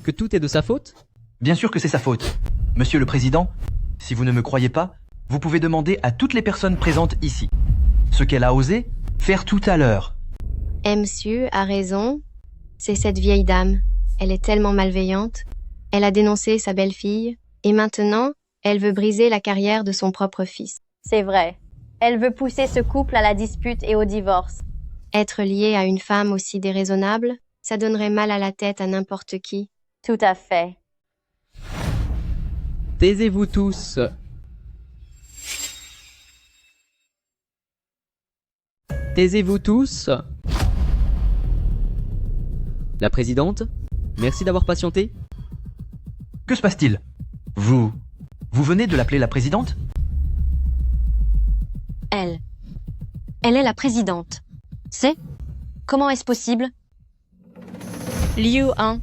que tout est de sa faute? Bien sûr que c'est sa faute. Monsieur le Président, si vous ne me croyez pas, vous pouvez demander à toutes les personnes présentes ici ce qu'elle a osé faire tout à l'heure. Xu a raison. C'est cette vieille dame. Elle est tellement malveillante. Elle a dénoncé sa belle-fille. Et maintenant, Elle veut briser la carrière de son propre fils. C'est vrai. Elle veut pousser ce couple à la dispute et au divorce. Être lié à une femme aussi déraisonnable, ça donnerait mal à la tête à n'importe qui. Tout à fait. Taisez-vous tous. Taisez-vous tous. La présidente, merci d'avoir patienté. Que se passe-t-il? Vous venez de l'appeler la présidente? Elle. Elle est la présidente. C'est? Comment est-ce possible? Liu 1.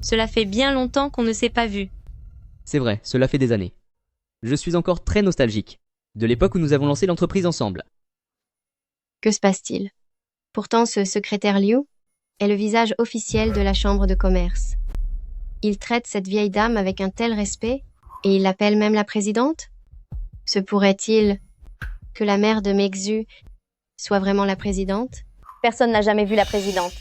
Cela fait bien longtemps qu'on ne s'est pas vu. C'est vrai, cela fait des années. Je suis encore très nostalgique, de l'époque où nous avons lancé l'entreprise ensemble. Que se passe-t-il? Pourtant, ce secrétaire Liu est le visage officiel de la chambre de commerce. Il traite cette vieille dame avec un tel respect, et il l'appelle même la présidente? Se pourrait-il que la mère de Mexu soit vraiment la présidente? Personne n'a jamais vu la présidente.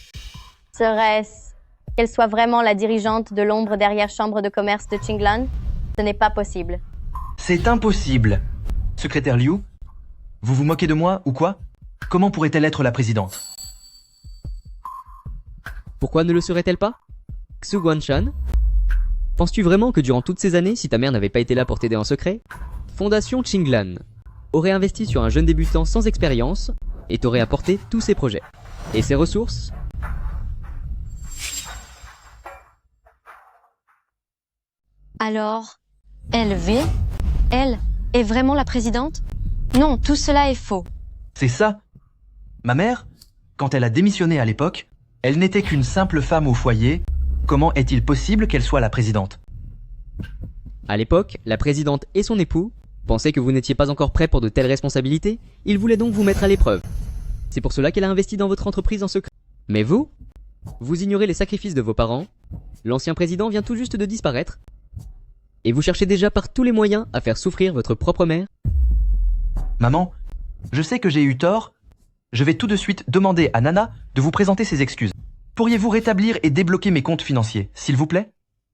Serait-ce qu'elle soit vraiment la dirigeante de l'ombre derrière chambre de commerce de Qinglan? Ce n'est pas possible. C'est impossible. Secrétaire Liu, vous vous moquez de moi ou quoi? Comment pourrait-elle être la présidente? Pourquoi ne le serait-elle pas? Xu Guanshan, penses-tu vraiment que durant toutes ces années, si ta mère n'avait pas été là pour t'aider en secret, Fondation Qinglan aurait investi sur un jeune débutant sans expérience et t'aurait apporté tous ses projets et ses ressources? Alors, LV, elle est vraiment la présidente? Non, tout cela est faux. C'est ça. Ma mère, quand elle a démissionné à l'époque, elle n'était qu'une simple femme au foyer. Comment est-il possible qu'elle soit la présidente? À l'époque, la présidente et son époux pensaient que vous n'étiez pas encore prêt pour de telles responsabilités, ils voulaient donc vous mettre à l'épreuve. C'est pour cela qu'elle a investi dans votre entreprise en secret. Mais vous ignorez les sacrifices de vos parents, l'ancien président vient tout juste de disparaître, et vous cherchez déjà par tous les moyens à faire souffrir votre propre mère. Maman, je sais que j'ai eu tort. Je vais tout de suite demander à Nana de vous présenter ses excuses. Pourriez-vous rétablir et débloquer mes comptes financiers, s'il vous plaît?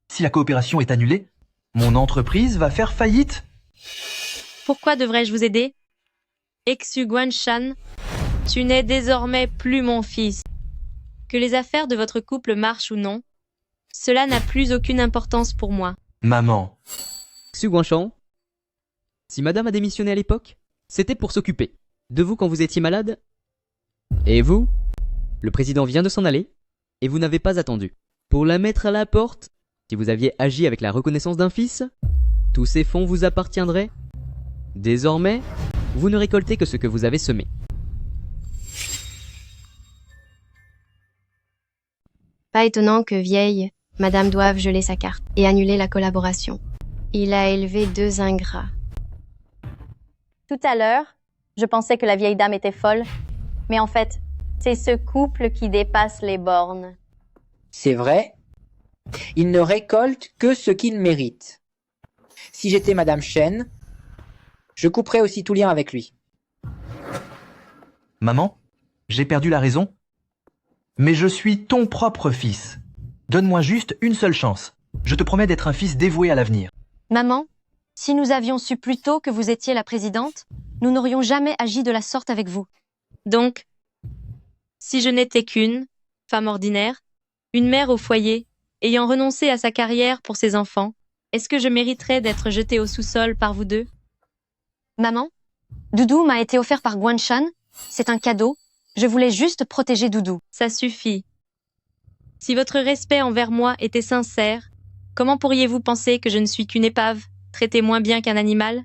Si la coopération est annulée, mon entreprise va faire faillite. Pourquoi devrais-je vous aider? Xu Guanshan, tu n'es désormais plus mon fils. Que les affaires de votre couple marchent ou non, cela n'a plus aucune importance pour moi. Maman. Xu Guanshan, si madame a démissionné à l'époque, c'était pour s'occuper de vous quand vous étiez malade. Et vous, le président vient de s'en aller, et vous n'avez pas attendu. Pour la mettre à la porte, si vous aviez agi avec la reconnaissance d'un fils, tous ces fonds vous appartiendraient. Désormais, vous ne récoltez que ce que vous avez semé. Pas étonnant que vieille, madame doive geler sa carte et annuler la collaboration. Il a élevé deux ingrats. Tout à l'heure, je pensais que la vieille dame était folle, mais en fait, c'est ce couple qui dépasse les bornes. C'est vrai. Il ne récolte que ce qu'il mérite. Si j'étais Madame Chen, je couperais aussi tout lien avec lui. Maman, j'ai perdu la raison. Mais je suis ton propre fils. Donne-moi juste une seule chance. Je te promets d'être un fils dévoué à l'avenir. Maman, si nous avions su plus tôt que vous étiez la présidente, nous n'aurions jamais agi de la sorte avec vous. Donc, si je n'étais qu'une femme ordinaire, une mère au foyer, ayant renoncé à sa carrière pour ses enfants, est-ce que je mériterais d'être jetée au sous-sol par vous deux? Maman, Doudou m'a été offert par Guanshan. C'est un cadeau. Je voulais juste protéger Doudou. Ça suffit. Si votre respect envers moi était sincère, comment pourriez-vous penser que je ne suis qu'une épave, traitée moins bien qu'un animal?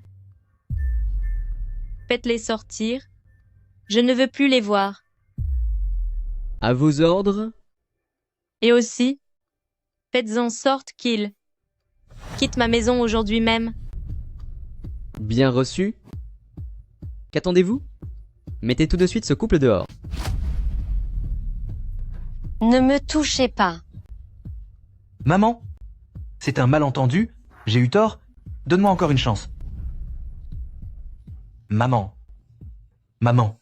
Faites-les sortir. Je ne veux plus les voir. À vos ordres. Et aussi, faites en sorte qu'ils quittent ma maison aujourd'hui même. Bien reçu. Qu'attendez-vous? Mettez tout de suite ce couple dehors. Ne me touchez pas. Maman, c'est un malentendu. J'ai eu tort. Donne-moi encore une chance. Maman. Maman.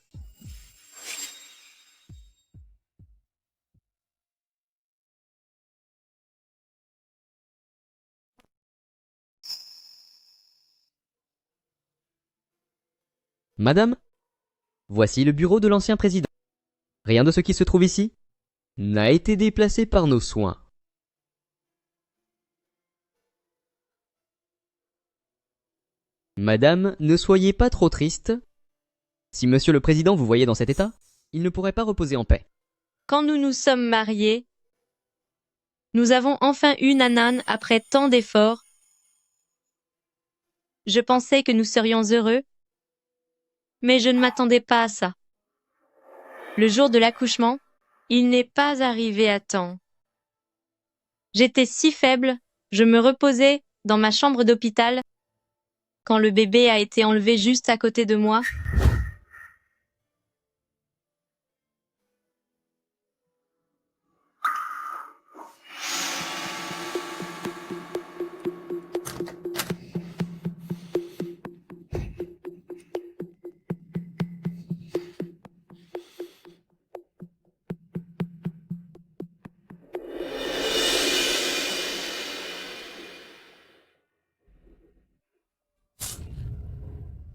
Madame, voici le bureau de l'ancien président. Rien de ce qui se trouve ici n'a été déplacé par nos soins. Madame, ne soyez pas trop triste. Si Monsieur le Président vous voyait dans cet état, il ne pourrait pas reposer en paix. Quand nous nous sommes mariés, nous avons enfin eu Nanan après tant d'efforts. Je pensais que nous serions heureux, mais je ne m'attendais pas à ça. Le jour de l'accouchement, il n'est pas arrivé à temps. J'étais si faible, je me reposais dans ma chambre d'hôpital quand le bébé a été enlevé juste à côté de moi.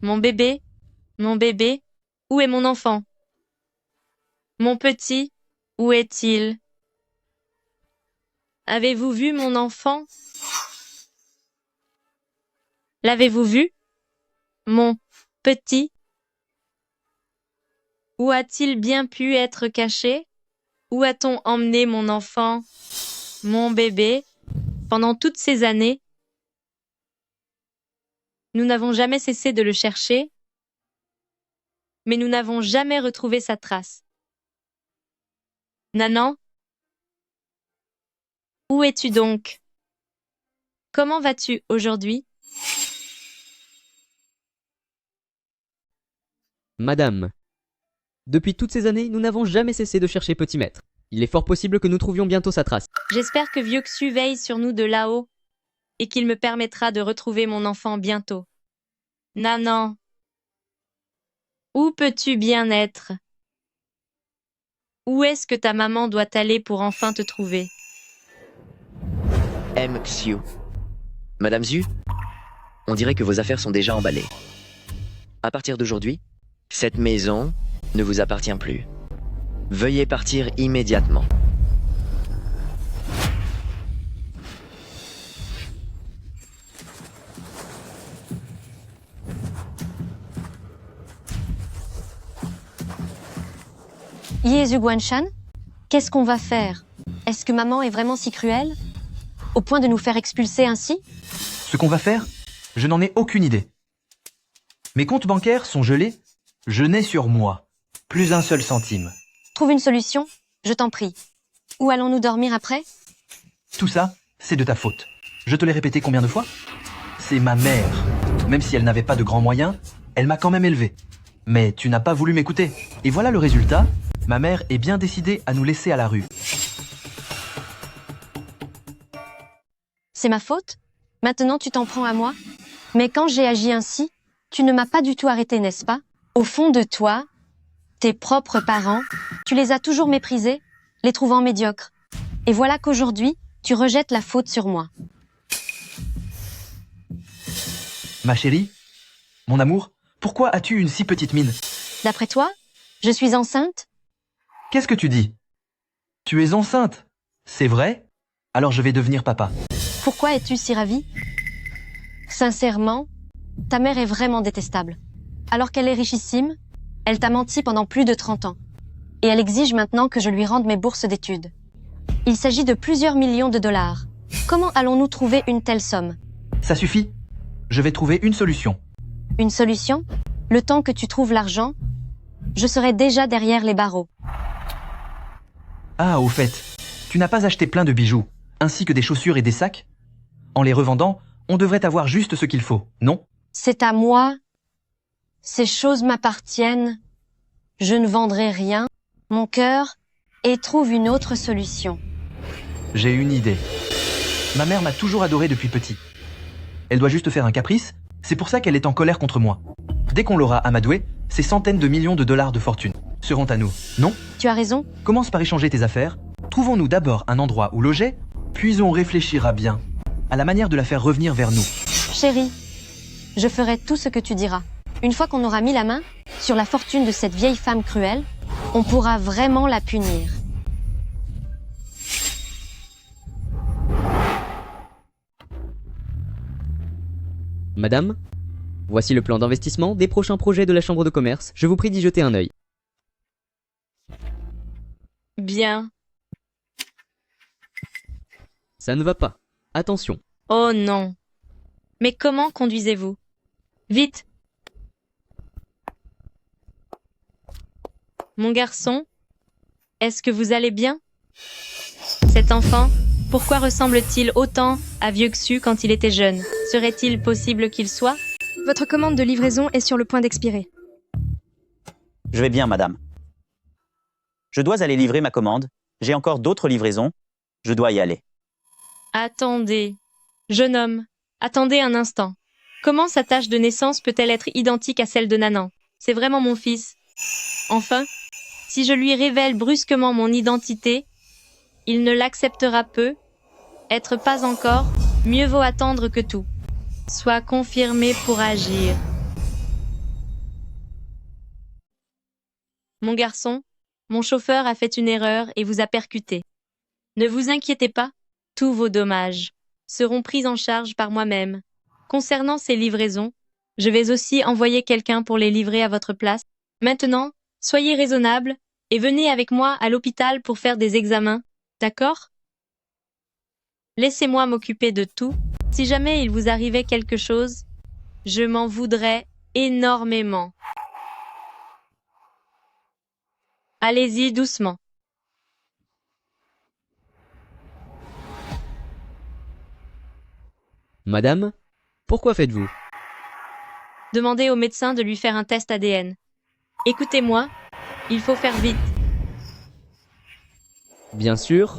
Mon bébé, où est mon enfant? Mon petit, où est-il? Avez-vous vu mon enfant? L'avez-vous vu? Mon petit? Où a-t-il bien pu être caché? Où a-t-on emmené mon enfant? Mon bébé, pendant toutes ces années? Nous n'avons jamais cessé de le chercher, mais nous n'avons jamais retrouvé sa trace. Nanan, où es-tu donc? Comment vas-tu aujourd'hui? Madame, depuis toutes ces années, nous n'avons jamais cessé de chercher Petit Maître. Il est fort possible que nous trouvions bientôt sa trace. J'espère que Vieux Xu veille sur nous de là-haut et qu'il me permettra de retrouver mon enfant bientôt. Nanan, où peux-tu bien être? Où est-ce que ta maman doit aller pour enfin te trouver? Xiu. Madame Zhu, on dirait que vos affaires sont déjà emballées. À partir d'aujourd'hui, cette maison ne vous appartient plus. Veuillez partir immédiatement. Ye Guanshan, qu'est-ce qu'on va faire? Est-ce que maman est vraiment si cruelle? Au point de nous faire expulser ainsi? Ce qu'on va faire, je n'en ai aucune idée. Mes comptes bancaires sont gelés, je n'ai sur moi plus un seul centime. Trouve une solution, je t'en prie. Où allons-nous dormir après? Tout ça, c'est de ta faute. Je te l'ai répété combien de fois? C'est ma mère. Même si elle n'avait pas de grands moyens, elle m'a quand même élevé. Mais tu n'as pas voulu m'écouter. Et voilà le résultat. Ma mère est bien décidée à nous laisser à la rue. C'est ma faute? Maintenant tu t'en prends à moi? Mais quand j'ai agi ainsi, tu ne m'as pas du tout arrêté, n'est-ce pas? Au fond de toi, tes propres parents, tu les as toujours méprisés, les trouvant médiocres. Et voilà qu'aujourd'hui, tu rejettes la faute sur moi. Ma chérie, mon amour, pourquoi as-tu une si petite mine? D'après toi, je suis enceinte? Qu'est-ce que tu dis? Tu es enceinte? C'est vrai? Alors je vais devenir papa. Pourquoi es-tu si ravie? Sincèrement, ta mère est vraiment détestable. Alors qu'elle est richissime, elle t'a menti pendant plus de 30 ans. Et elle exige maintenant que je lui rende mes bourses d'études. Il s'agit de plusieurs millions de dollars. Comment allons-nous trouver une telle somme? Ça suffit. Je vais trouver une solution. Une solution? Le temps que tu trouves l'argent, je serai déjà derrière les barreaux. Ah, au fait, tu n'as pas acheté plein de bijoux, ainsi que des chaussures et des sacs? En les revendant, on devrait avoir juste ce qu'il faut, non? C'est à moi. Ces choses m'appartiennent. Je ne vendrai rien, mon cœur, et trouve une autre solution. J'ai une idée. Ma mère m'a toujours adoré depuis petit. Elle doit juste faire un caprice, c'est pour ça qu'elle est en colère contre moi. Dès qu'on l'aura amadouée, ces centaines de millions de dollars de fortune seront à nous, non? Tu as raison. Commence par échanger tes affaires. Trouvons-nous d'abord un endroit où loger, puis on réfléchira bien à la manière de la faire revenir vers nous. Chérie, je ferai tout ce que tu diras. Une fois qu'on aura mis la main sur la fortune de cette vieille femme cruelle, on pourra vraiment la punir. Madame, voici le plan d'investissement des prochains projets de la Chambre de commerce. Je vous prie d'y jeter un œil. Bien. Ça ne va pas. Attention. Oh non. Mais comment conduisez-vous? Vite. Mon garçon, est-ce que vous allez bien? Cet enfant, pourquoi ressemble-t-il autant à Vieux Xu quand il était jeune? Serait-il possible qu'il soit? Votre commande de livraison est sur le point d'expirer. Je vais bien, madame. Je dois aller livrer ma commande. J'ai encore d'autres livraisons. Je dois y aller. Attendez. Jeune homme, attendez un instant. Comment sa tâche de naissance peut-elle être identique à celle de Nanan? C'est vraiment mon fils. Enfin, si je lui révèle brusquement mon identité, il ne l'acceptera peu. Être pas encore, mieux vaut attendre que tout soit confirmé pour agir. Mon garçon, mon chauffeur a fait une erreur et vous a percuté. Ne vous inquiétez pas, tous vos dommages seront pris en charge par moi-même. Concernant ces livraisons, je vais aussi envoyer quelqu'un pour les livrer à votre place. Maintenant, soyez raisonnable et venez avec moi à l'hôpital pour faire des examens, d'accord? Laissez-moi m'occuper de tout. Si jamais il vous arrivait quelque chose, je m'en voudrais énormément. Allez-y doucement. Madame, pourquoi faites-vous? Demandez au médecin de lui faire un test ADN. Écoutez-moi, il faut faire vite. Bien sûr.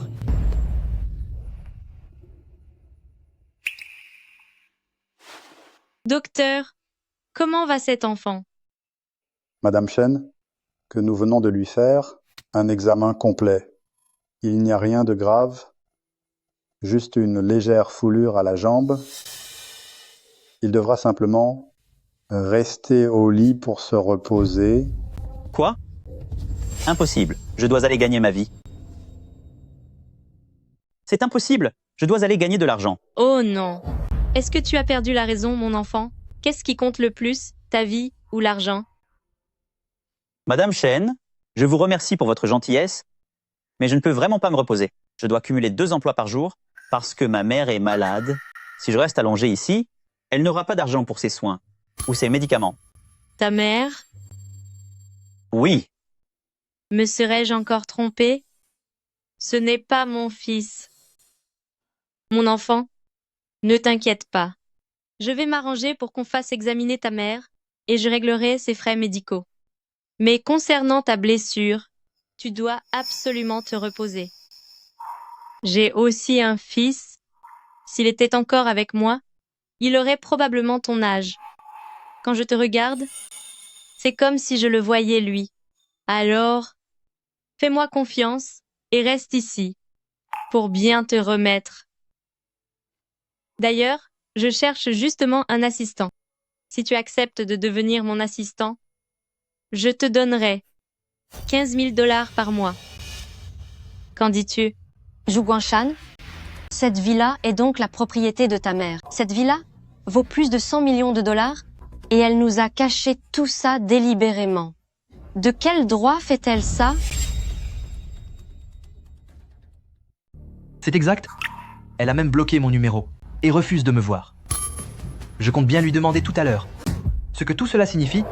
Docteur, comment va cet enfant? Madame Chen, que nous venons de lui faire un examen complet. Il n'y a rien de grave, juste une légère foulure à la jambe. Il devra simplement rester au lit pour se reposer. Quoi? Impossible. Je dois aller gagner ma vie. C'est impossible. Je dois aller gagner de l'argent. Oh non. Est-ce que tu as perdu la raison, mon enfant? Qu'est-ce qui compte le plus, ta vie ou l'argent? Madame Chen, je vous remercie pour votre gentillesse, mais je ne peux vraiment pas me reposer. Je dois cumuler 2 emplois par jour parce que ma mère est malade. Si je reste allongé ici, elle n'aura pas d'argent pour ses soins ou ses médicaments. Ta mère? Oui. Me serais-je encore trompée? Ce n'est pas mon fils. Mon enfant, ne t'inquiète pas. Je vais m'arranger pour qu'on fasse examiner ta mère et je réglerai ses frais médicaux. Mais concernant ta blessure, tu dois absolument te reposer. J'ai aussi un fils. S'il était encore avec moi, il aurait probablement ton âge. Quand je te regarde, c'est comme si je le voyais lui. Alors, fais-moi confiance et reste ici pour bien te remettre. D'ailleurs, je cherche justement un assistant. Si tu acceptes de devenir mon assistant, je te donnerai 15 000 $ par mois. Qu'en dis-tu? Zhu Guangshan, cette villa est donc la propriété de ta mère. Cette villa vaut plus de 100 millions de dollars et elle nous a caché tout ça délibérément. De quel droit fait-elle ça? C'est exact. Elle a même bloqué mon numéro et refuse de me voir. Je compte bien lui demander tout à l'heure ce que tout cela signifie.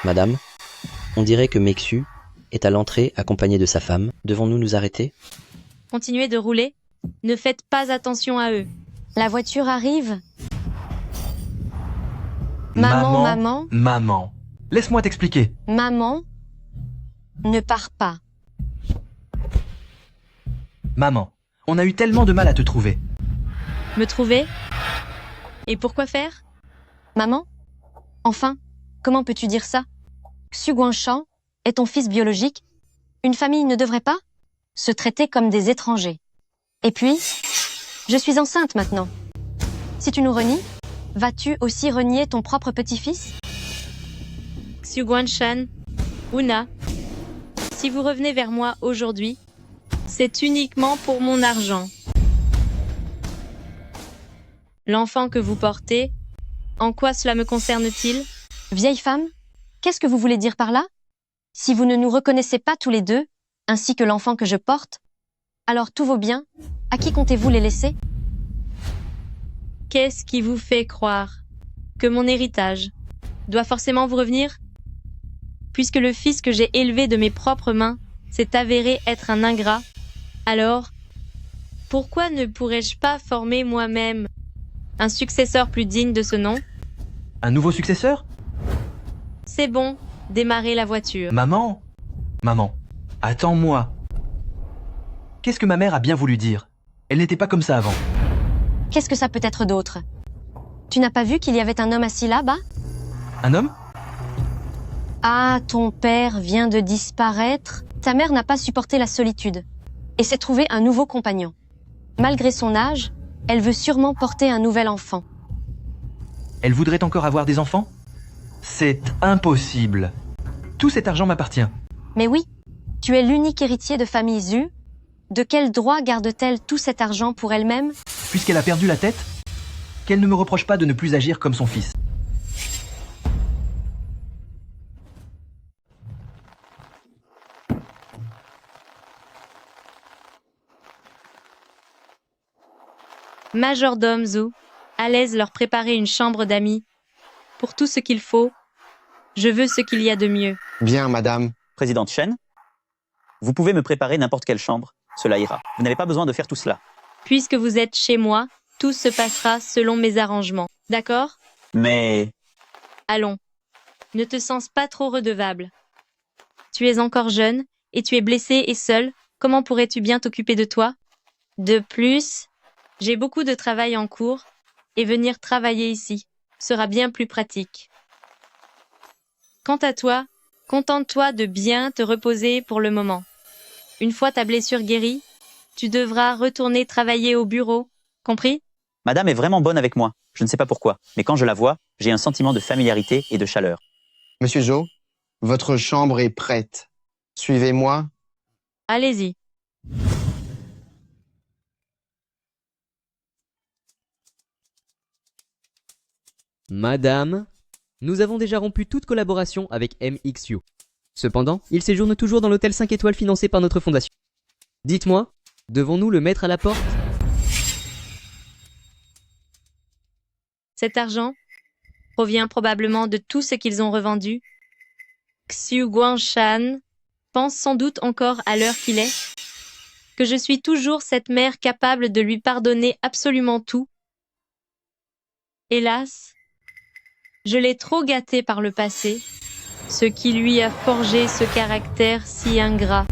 Madame, on dirait que Mexu est à l'entrée accompagné de sa femme. Devons-nous nous arrêter? Continuez de rouler. Ne faites pas attention à eux. La voiture arrive. Maman. Maman. Laisse-moi t'expliquer. Maman, ne pars pas. Maman, on a eu tellement de mal à te trouver. Me trouver? Et pourquoi faire? Maman? Enfin, comment peux-tu dire ça? Xu Guangshan est ton fils biologique. Une famille ne devrait pas se traiter comme des étrangers. Et puis, Je suis enceinte maintenant. Si tu nous renies, vas-tu aussi renier ton propre petit-fils? Xu Guanshan, Una, si vous revenez vers moi aujourd'hui, c'est uniquement pour mon argent. L'enfant que vous portez, en quoi cela me concerne-t-il? Vieille femme, qu'est-ce que vous voulez dire par là? Si vous ne nous reconnaissez pas tous les deux, ainsi que l'enfant que je porte, alors tous vos biens, à qui comptez-vous les laisser? Qu'est-ce qui vous fait croire que mon héritage doit forcément vous revenir? Puisque le fils que j'ai élevé de mes propres mains s'est avéré être un ingrat, alors pourquoi ne pourrais-je pas former moi-même un successeur plus digne de ce nom? Un nouveau successeur? C'est bon, démarrez la voiture. Maman? Maman, attends-moi. Qu'est-ce que ma mère a bien voulu dire? Elle n'était pas comme ça avant. Qu'est-ce que ça peut être d'autre? Tu n'as pas vu qu'il y avait un homme assis là-bas? Un homme? Ah, ton père vient de disparaître. Ta mère n'a pas supporté la solitude et s'est trouvé un nouveau compagnon. Malgré son âge, elle veut sûrement porter un nouvel enfant. Elle voudrait encore avoir des enfants? C'est impossible. Tout cet argent m'appartient. Mais oui, tu es l'unique héritier de famille Zhu. De quel droit garde-t-elle tout cet argent pour elle-même? Puisqu'elle a perdu la tête, qu'elle ne me reproche pas de ne plus agir comme son fils. Majordome Zhu, à l'aise leur préparer une chambre d'amis. Pour tout ce qu'il faut, je veux ce qu'il y a de mieux. Bien, madame. Présidente Shen, vous pouvez me préparer n'importe quelle chambre. Cela ira. Vous n'avez pas besoin de faire tout cela. Puisque vous êtes chez moi, tout se passera selon mes arrangements. D'accord? Mais... Allons. Ne te sens pas trop redevable. Tu es encore jeune, et tu es blessé et seul. Comment pourrais-tu bien t'occuper de toi? De plus, j'ai beaucoup de travail en cours, et venir travailler ici sera bien plus pratique. Quant à toi, contente-toi de bien te reposer pour le moment. Une fois ta blessure guérie, tu devras retourner travailler au bureau, compris? Madame est vraiment bonne avec moi. Je ne sais pas pourquoi, mais quand je la vois, j'ai un sentiment de familiarité et de chaleur. Monsieur Zhou, votre chambre est prête. Suivez-moi. Allez-y. Madame, nous avons déjà rompu toute collaboration avec MXU. Cependant, il séjourne toujours dans l'hôtel 5 étoiles financé par notre fondation. Dites-moi, devons-nous le mettre à la porte? Cet argent provient probablement de tout ce qu'ils ont revendu. Xu Guanshan pense sans doute encore à l'heure qu'il est, que je suis toujours cette mère capable de lui pardonner absolument tout. Hélas, je l'ai trop gâté par le passé, ce qui lui a forgé ce caractère si ingrat.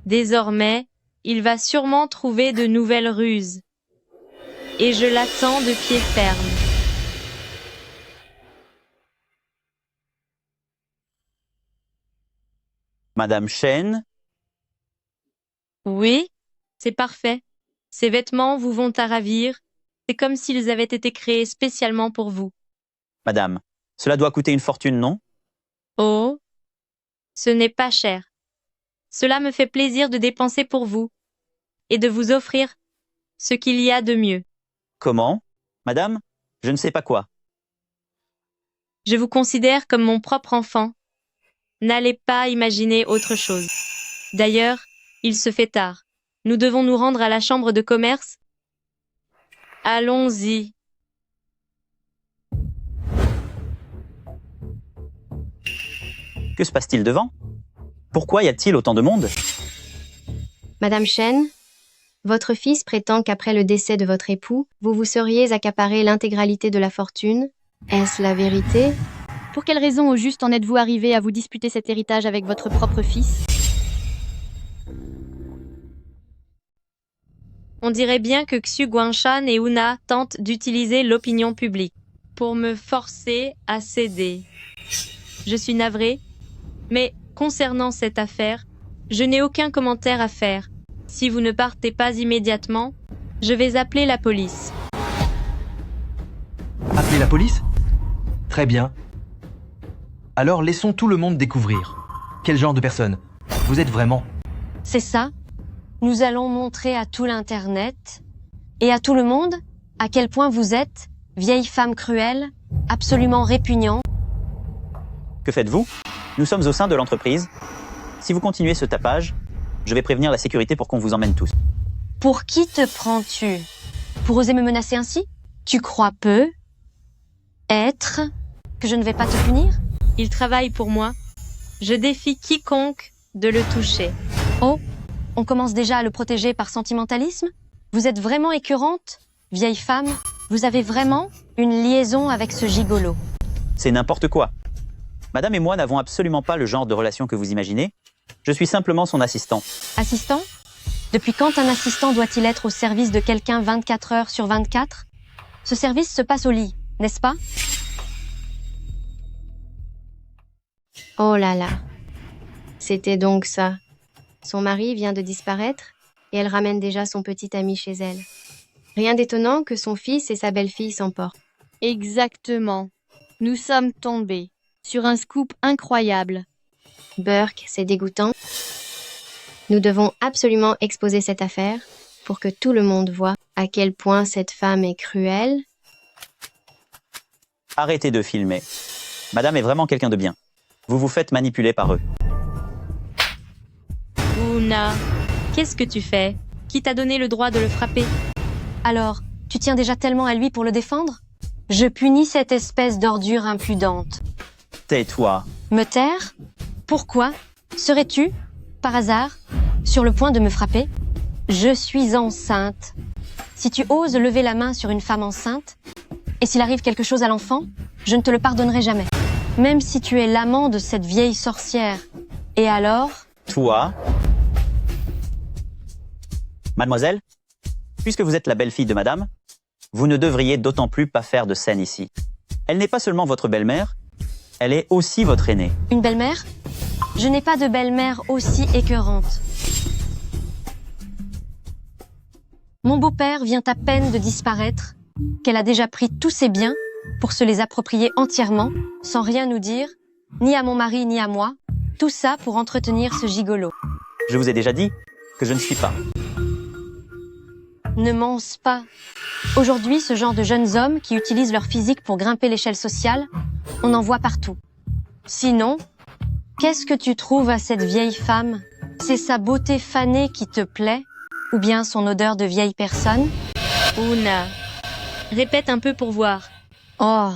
Désormais, il va sûrement trouver de nouvelles ruses. Et je l'attends de pied ferme. Madame Shen, Oui, c'est parfait. Ces vêtements vous vont à ravir. C'est comme s'ils avaient été créés spécialement pour vous. madame, cela doit coûter une fortune, non? Oh, ce n'est pas cher. Cela me fait plaisir de dépenser pour vous et de vous offrir ce qu'il y a de mieux. Comment? Madame, je ne sais pas quoi. Je vous considère comme mon propre enfant. N'allez pas imaginer autre chose. D'ailleurs, il se fait tard. Nous devons nous rendre à la chambre de commerce. Allons-y. Que se passe-t-il devant? Pourquoi y a-t-il autant de monde? Madame Shen, votre fils prétend qu'après le décès de votre époux, vous vous seriez accaparé l'intégralité de la fortune. Est-ce la vérité? Pour quelle raison au juste en êtes-vous arrivé à vous disputer cet héritage avec votre propre fils? On dirait bien que Xu Guanshan et Una tentent d'utiliser l'opinion publique pour me forcer à céder. Je suis navrée, mais concernant cette affaire, je n'ai aucun commentaire à faire. Si vous ne partez pas immédiatement, Je vais appeler la police. Appeler la police? Très bien. Alors laissons tout le monde découvrir. Quel genre de personne vous êtes vraiment? C'est ça. Nous allons montrer à tout l'Internet et à tout le monde à quel point vous êtes, vieille femme cruelle, absolument répugnante. Que faites-vous? Nous sommes au sein de l'entreprise. Si vous continuez ce tapage, je vais prévenir la sécurité pour qu'on vous emmène tous. Pour qui te prends-tu? Pour oser me menacer ainsi? Tu crois peu être que je ne vais pas te punir? Il travaille pour moi. Je défie quiconque de le toucher. Oh, on commence déjà à le protéger par sentimentalisme? Vous êtes vraiment écœurante, vieille femme? Vous avez vraiment une liaison avec ce gigolo? C'est n'importe quoi. Madame et moi n'avons absolument pas le genre de relation que vous imaginez. Je suis simplement son assistant. Assistant? Depuis quand un assistant doit-il être au service de quelqu'un 24 heures sur 24? Ce service se passe au lit, n'est-ce pas? Oh là là. C'était donc ça. Son mari vient de disparaître et elle ramène déjà son petit ami chez elle. Rien d'étonnant que son fils et sa belle-fille s'emportent. Exactement. Nous sommes tombés sur un scoop incroyable. Burke, c'est dégoûtant. Nous devons absolument exposer cette affaire pour que tout le monde voit à quel point cette femme est cruelle. Arrêtez de filmer. Madame est vraiment quelqu'un de bien. Vous vous faites manipuler par eux. Una, qu'est-ce que tu fais? Qui t'a donné le droit de le frapper? Alors, tu tiens déjà tellement à lui pour le défendre? Je punis cette espèce d'ordure impudente. Tais-toi. Me taire? Pourquoi? Serais-tu, par hasard, sur le point de me frapper? Je suis enceinte. Si tu oses lever la main sur une femme enceinte, et s'il arrive quelque chose à l'enfant, je ne te le pardonnerai jamais. Même si tu es l'amant de cette vieille sorcière. Et alors? Toi? Mademoiselle, puisque vous êtes la belle-fille de madame, vous ne devriez d'autant plus pas faire de scène ici. Elle n'est pas seulement votre belle-mère, elle est aussi votre aînée. Une belle-mère? Je n'ai pas de belle-mère aussi écœurante. Mon beau-père vient à peine de disparaître, qu'elle a déjà pris tous ses biens pour se les approprier entièrement, sans rien nous dire, ni à mon mari ni à moi, tout ça pour entretenir ce gigolo. Je vous ai déjà dit que je ne suis pas. Ne mense pas. Aujourd'hui, ce genre de jeunes hommes qui utilisent leur physique pour grimper l'échelle sociale, on en voit partout. Sinon, qu'est-ce que tu trouves à cette vieille femme? C'est sa beauté fanée qui te plaît? Ou bien son odeur de vieille personne? Una, répète un peu pour voir. Oh,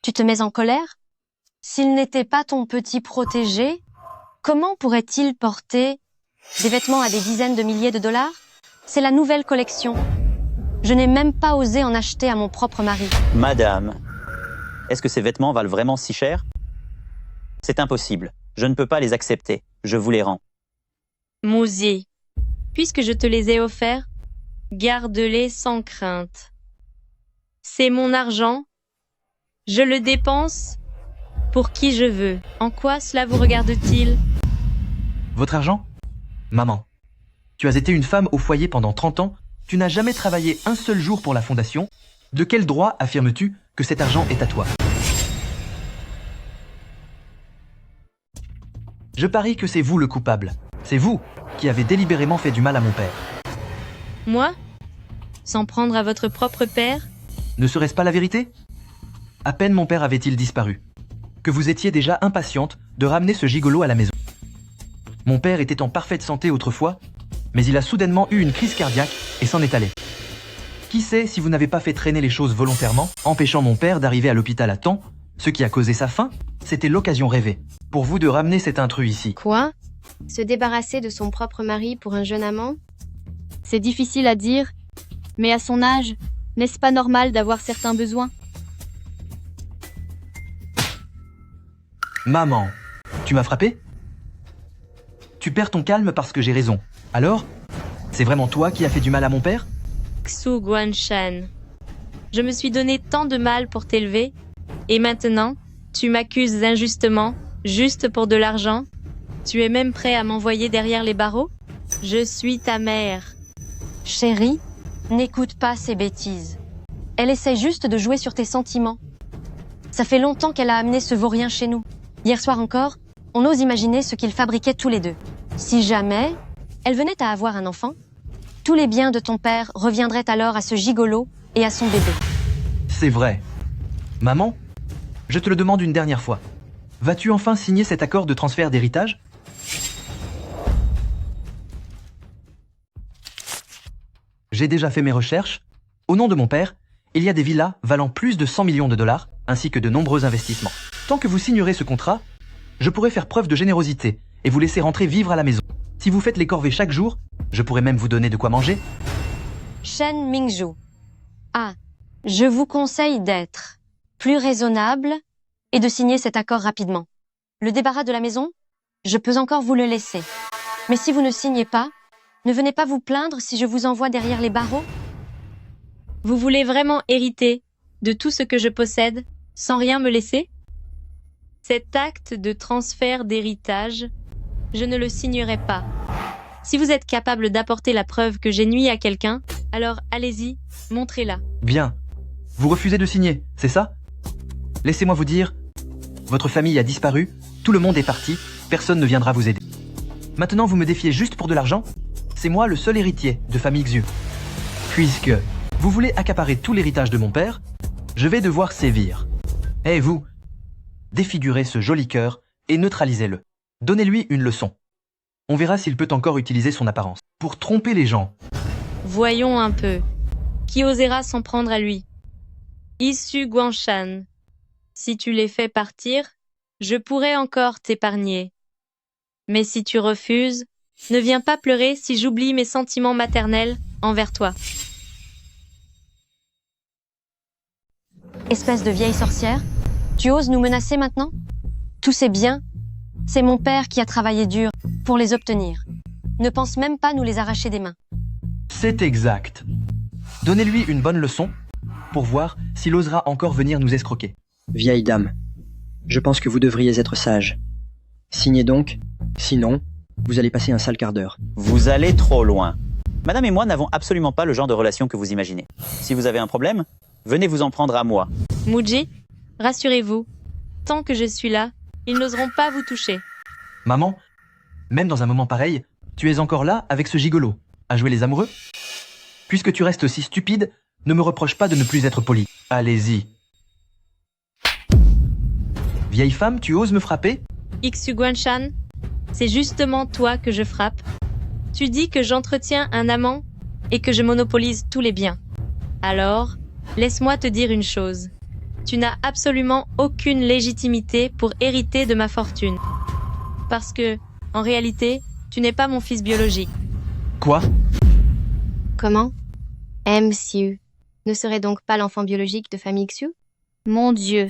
tu te mets en colère? S'il n'était pas ton petit protégé, comment pourrait-il porter des vêtements à des dizaines de milliers de dollars? C'est la nouvelle collection. Je n'ai même pas osé en acheter à mon propre mari. Madame, est-ce que ces vêtements valent vraiment si cher? C'est impossible. Je ne peux pas les accepter. Je vous les rends. Mousie, puisque je te les ai offerts, garde-les sans crainte. C'est mon argent. Je le dépense pour qui je veux. En quoi cela vous regarde-t-il? Votre argent? Maman, tu as été une femme au foyer pendant 30 ans, tu n'as jamais travaillé un seul jour pour la fondation. De quel droit affirmes-tu que cet argent est à toi? Je parie que c'est vous le coupable. C'est vous qui avez délibérément fait du mal à mon père. Moi? S'en prendre à votre propre père? Ne serait-ce pas la vérité? À peine mon père avait-il disparu, que vous étiez déjà impatiente de ramener ce gigolo à la maison. Mon père était en parfaite santé autrefois, mais il a soudainement eu une crise cardiaque et s'en est allé. Qui sait si vous n'avez pas fait traîner les choses volontairement, empêchant mon père d'arriver à l'hôpital à temps, ce qui a causé sa fin? C'était l'occasion rêvée, pour vous de ramener cet intrus ici. Quoi? Se débarrasser de son propre mari pour un jeune amant? C'est difficile à dire, mais à son âge, n'est-ce pas normal d'avoir certains besoins? Maman, tu m'as frappé? Tu perds ton calme parce que j'ai raison. Alors? C'est vraiment toi qui as fait du mal à mon père? Xu Guanshan, je me suis donné tant de mal pour t'élever, et maintenant, tu m'accuses injustement, juste pour de l'argent? Tu es même prêt à m'envoyer derrière les barreaux? Je suis ta mère. Chérie, N'écoute pas ces bêtises. Elle essaie juste de jouer sur tes sentiments. Ça fait longtemps qu'elle a amené ce vaurien chez nous. Hier soir encore, on ose imaginer ce qu'ils fabriquaient tous les deux. Si jamais elle venait à avoir un enfant, tous les biens de ton père reviendraient alors à ce gigolo et à son bébé. C'est vrai. Maman, je te le demande une dernière fois. Vas-tu enfin signer cet accord de transfert d'héritage? J'ai déjà fait mes recherches. Au nom de mon père, il y a des villas valant plus de 100 millions de dollars, ainsi que de nombreux investissements. Tant que vous signerez ce contrat, je pourrai faire preuve de générosité et vous laisser rentrer vivre à la maison. Si vous faites les corvées chaque jour, je pourrais même vous donner de quoi manger. Shen Mingzhu. Ah, je vous conseille d'être plus raisonnable et de signer cet accord rapidement. Le débarras de la maison, je peux encore vous le laisser. Mais si vous ne signez pas, ne venez pas vous plaindre si je vous envoie derrière les barreaux. Vous voulez vraiment hériter de tout ce que je possède sans rien me laisser? Cet acte de transfert d'héritage, je ne le signerai pas. Si vous êtes capable d'apporter la preuve que j'ai nui à quelqu'un, alors allez-y, montrez-la. Bien. Vous refusez de signer, c'est ça? Laissez-moi vous dire, votre famille a disparu, tout le monde est parti, personne ne viendra vous aider. Maintenant vous me défiez juste pour de l'argent? C'est moi le seul héritier de famille Xu. Puisque vous voulez accaparer tout l'héritage de mon père, je vais devoir sévir. Eh vous, défigurez ce joli cœur et neutralisez-le. Donnez-lui une leçon. On verra s'il peut encore utiliser son apparence pour tromper les gens. Voyons un peu. Qui osera s'en prendre à lui? Issu Guanshan. Si tu les fais partir, je pourrais encore t'épargner. Mais si tu refuses, ne viens pas pleurer si j'oublie mes sentiments maternels envers toi. Espèce de vieille sorcière, tu oses nous menacer maintenant? Tous ces biens, c'est mon père qui a travaillé dur pour les obtenir. Ne pense même pas nous les arracher des mains. C'est exact. Donnez-lui une bonne leçon pour voir s'il osera encore venir nous escroquer. Vieille dame, je pense que vous devriez être sage. Signez donc, sinon, vous allez passer un sale quart d'heure. Vous allez trop loin. Madame et moi n'avons absolument pas le genre de relation que vous imaginez. Si vous avez un problème, venez vous en prendre à moi. Muji, rassurez-vous, tant que je suis là, ils n'oseront pas vous toucher. Maman, même dans un moment pareil, tu es encore là avec ce gigolo, à jouer les amoureux? Puisque tu restes si stupide, ne me reproche pas de ne plus être poli. Allez-y. Vieille femme, tu oses me frapper? Xu Guanshan, c'est justement toi que je frappe. Tu dis que j'entretiens un amant et que je monopolise tous les biens. Alors, laisse-moi te dire une chose. Tu n'as absolument aucune légitimité pour hériter de ma fortune. Parce que, en réalité, tu n'es pas mon fils biologique. Quoi? Comment? Xiu ne serait donc pas l'enfant biologique de famille Xu? Mon Dieu,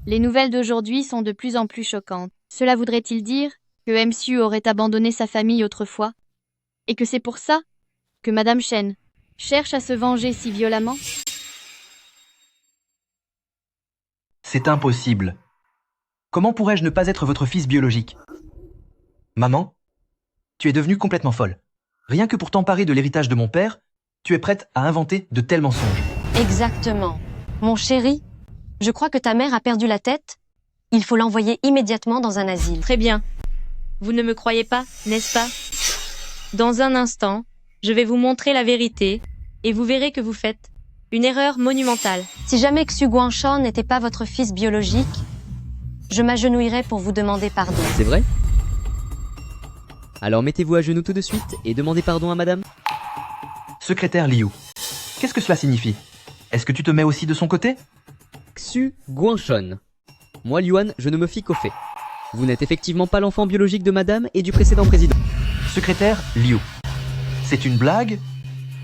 les nouvelles d'aujourd'hui sont de plus en plus choquantes. Cela voudrait-il dire que Xiu aurait abandonné sa famille autrefois? Et que c'est pour ça que Madame Shen cherche à se venger si violemment? C'est impossible. Comment pourrais-je ne pas être votre fils biologique? Maman, tu es devenue complètement folle. Rien que pour t'emparer de l'héritage de mon père, tu es prête à inventer de tels mensonges. Exactement. Mon chéri, je crois que ta mère a perdu la tête. Il faut l'envoyer immédiatement dans un asile. Très bien. Vous ne me croyez pas, n'est-ce pas? Dans un instant, je vais vous montrer la vérité et vous verrez que vous faites une erreur monumentale. Si jamais Xu Guanshan n'était pas votre fils biologique, je m'agenouillerais pour vous demander pardon. C'est vrai? Alors mettez-vous à genoux tout de suite et demandez pardon à madame. Secrétaire Liu, qu'est-ce que cela signifie? Est-ce que tu te mets aussi de son côté? Xu Guanshan. Moi, Yuan, je ne me fie qu'aux faits. Vous n'êtes effectivement pas l'enfant biologique de madame et du précédent président. Secrétaire Liu, c'est une blague?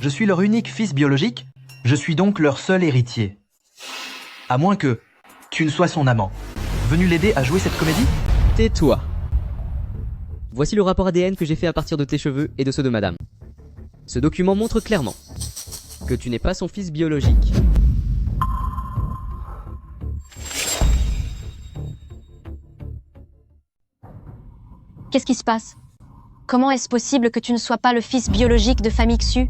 Je suis leur unique fils biologique, je suis donc leur seul héritier. À moins que tu ne sois son amant. Venu l'aider à jouer cette comédie? Tais-toi. Voici le rapport ADN que j'ai fait à partir de tes cheveux et de ceux de madame. Ce document montre clairement que tu n'es pas son fils biologique. Qu'est-ce qui se passe? Comment est-ce possible que tu ne sois pas le fils biologique de famille Xu?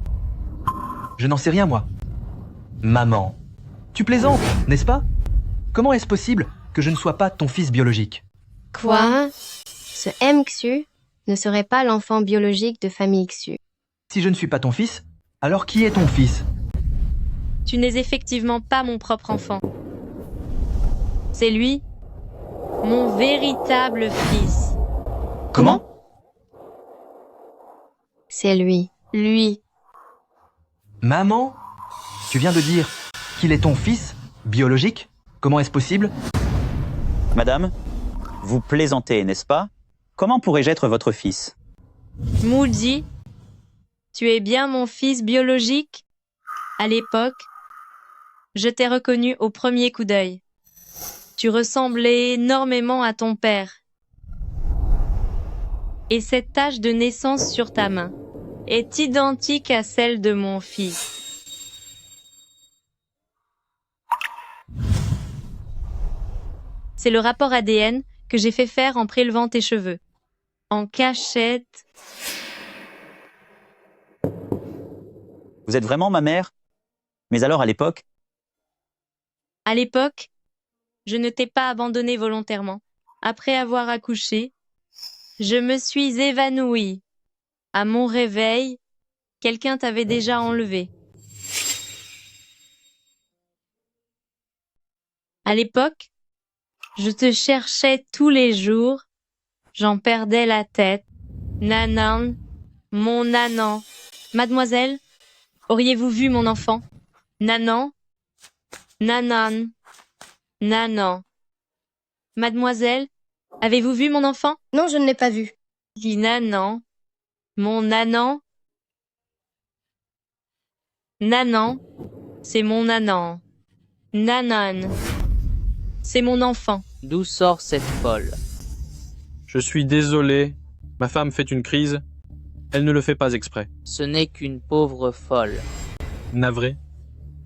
Je n'en sais rien, moi. Maman, tu plaisantes, n'est-ce pas? Comment est-ce possible que je ne sois pas ton fils biologique? Quoi? Ce MXU ne serait pas l'enfant biologique de famille XU. Si je ne suis pas ton fils, alors qui est ton fils? Tu n'es effectivement pas mon propre enfant. C'est lui, mon véritable fils. Comment? C'est lui. Lui. Maman, tu viens de dire qu'il est ton fils biologique? Comment est-ce possible? Madame, vous plaisantez, n'est-ce pas? Comment pourrais-je être votre fils? Moody, tu es bien mon fils biologique? À l'époque, je t'ai reconnu au premier coup d'œil. Tu ressemblais énormément à ton père. Et cette tache de naissance sur ta main est identique à celle de mon fils. C'est le rapport ADN que j'ai fait faire en prélevant tes cheveux. En cachette. Vous êtes vraiment ma mère? Mais alors à l'époque? À l'époque, je ne t'ai pas abandonné volontairement. Après avoir accouché, je me suis évanouie. À mon réveil, quelqu'un t'avait déjà enlevé. À l'époque, je te cherchais tous les jours. J'en perdais la tête. Nanan, mon nanan. Mademoiselle, auriez-vous vu mon enfant? Nanan, nanan, nanan. Mademoiselle, avez-vous vu mon enfant? Non, je ne l'ai pas vu. Dis nanan, mon nanan. Nanan, c'est mon nanan. Nanan, c'est mon enfant. D'où sort cette folle? Je suis désolé. Ma femme fait une crise. Elle ne le fait pas exprès. Ce n'est qu'une pauvre folle. Navré.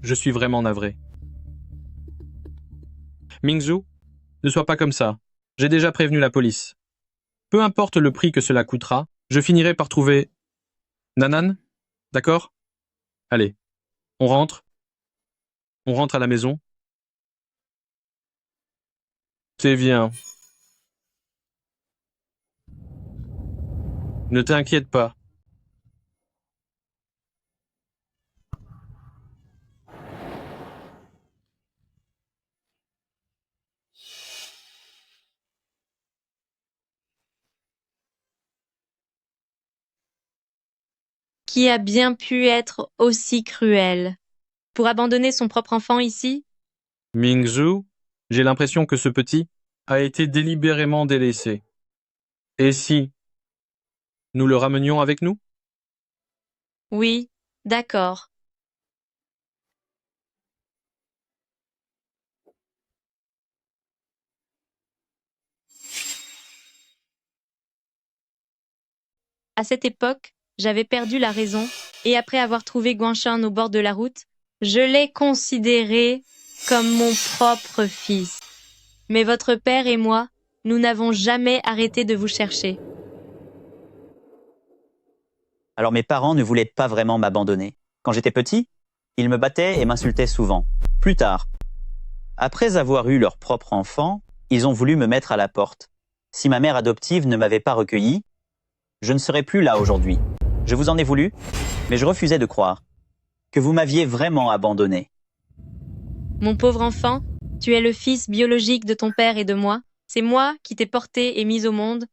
Je suis vraiment navré. Mingzhu, ne sois pas comme ça. J'ai déjà prévenu la police. Peu importe le prix que cela coûtera, je finirai par trouver... Nanan? D'accord? Allez, on rentre. On rentre à la maison. C'est bien. Ne t'inquiète pas. Qui a bien pu être aussi cruel? Pour abandonner son propre enfant ici? Mingzhu, j'ai l'impression que ce petit a été délibérément délaissé. Et si nous le ramenions avec nous? Oui, d'accord. À cette époque, j'avais perdu la raison, et après avoir trouvé Guanshan au bord de la route, je l'ai considéré comme mon propre fils. Mais votre père et moi, nous n'avons jamais arrêté de vous chercher. Alors mes parents ne voulaient pas vraiment m'abandonner. Quand j'étais petit, ils me battaient et m'insultaient souvent. Plus tard, après avoir eu leur propre enfant, ils ont voulu me mettre à la porte. Si ma mère adoptive ne m'avait pas recueilli, je ne serais plus là aujourd'hui. Je vous en ai voulu, mais je refusais de croire que vous m'aviez vraiment abandonné. Mon pauvre enfant, tu es le fils biologique de ton père et de moi. C'est moi qui t'ai porté et mis au monde.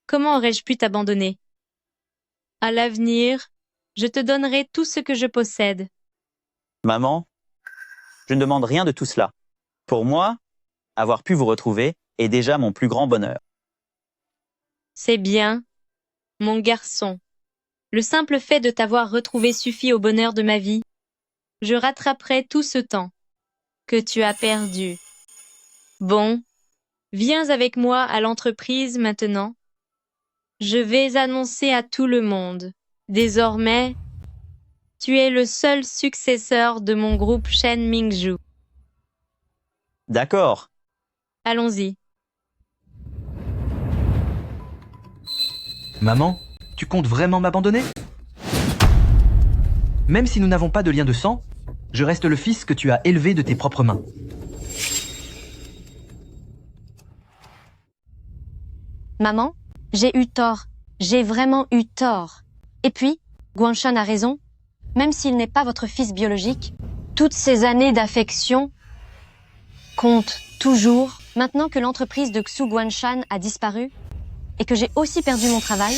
Comment aurais-je pu t'abandonner? À l'avenir, je te donnerai tout ce que je possède. Maman, je ne demande rien de tout cela. Pour moi, avoir pu vous retrouver est déjà mon plus grand bonheur. C'est bien, mon garçon. Le simple fait de t'avoir retrouvé suffit au bonheur de ma vie. Je rattraperai tout ce temps que tu as perdu. Bon, viens avec moi à l'entreprise maintenant. Je vais annoncer à tout le monde. Désormais, tu es le seul successeur de mon groupe Shen Mingzhu. D'accord. Allons-y. Maman, tu comptes vraiment m'abandonner? Même si nous n'avons pas de lien de sang, je reste le fils que tu as élevé de tes propres mains. Maman, j'ai eu tort. J'ai vraiment eu tort. Et puis, Guanshan a raison. Même s'il n'est pas votre fils biologique, toutes ces années d'affection comptent toujours. Maintenant que l'entreprise de Xu Guanshan a disparu et que j'ai aussi perdu mon travail,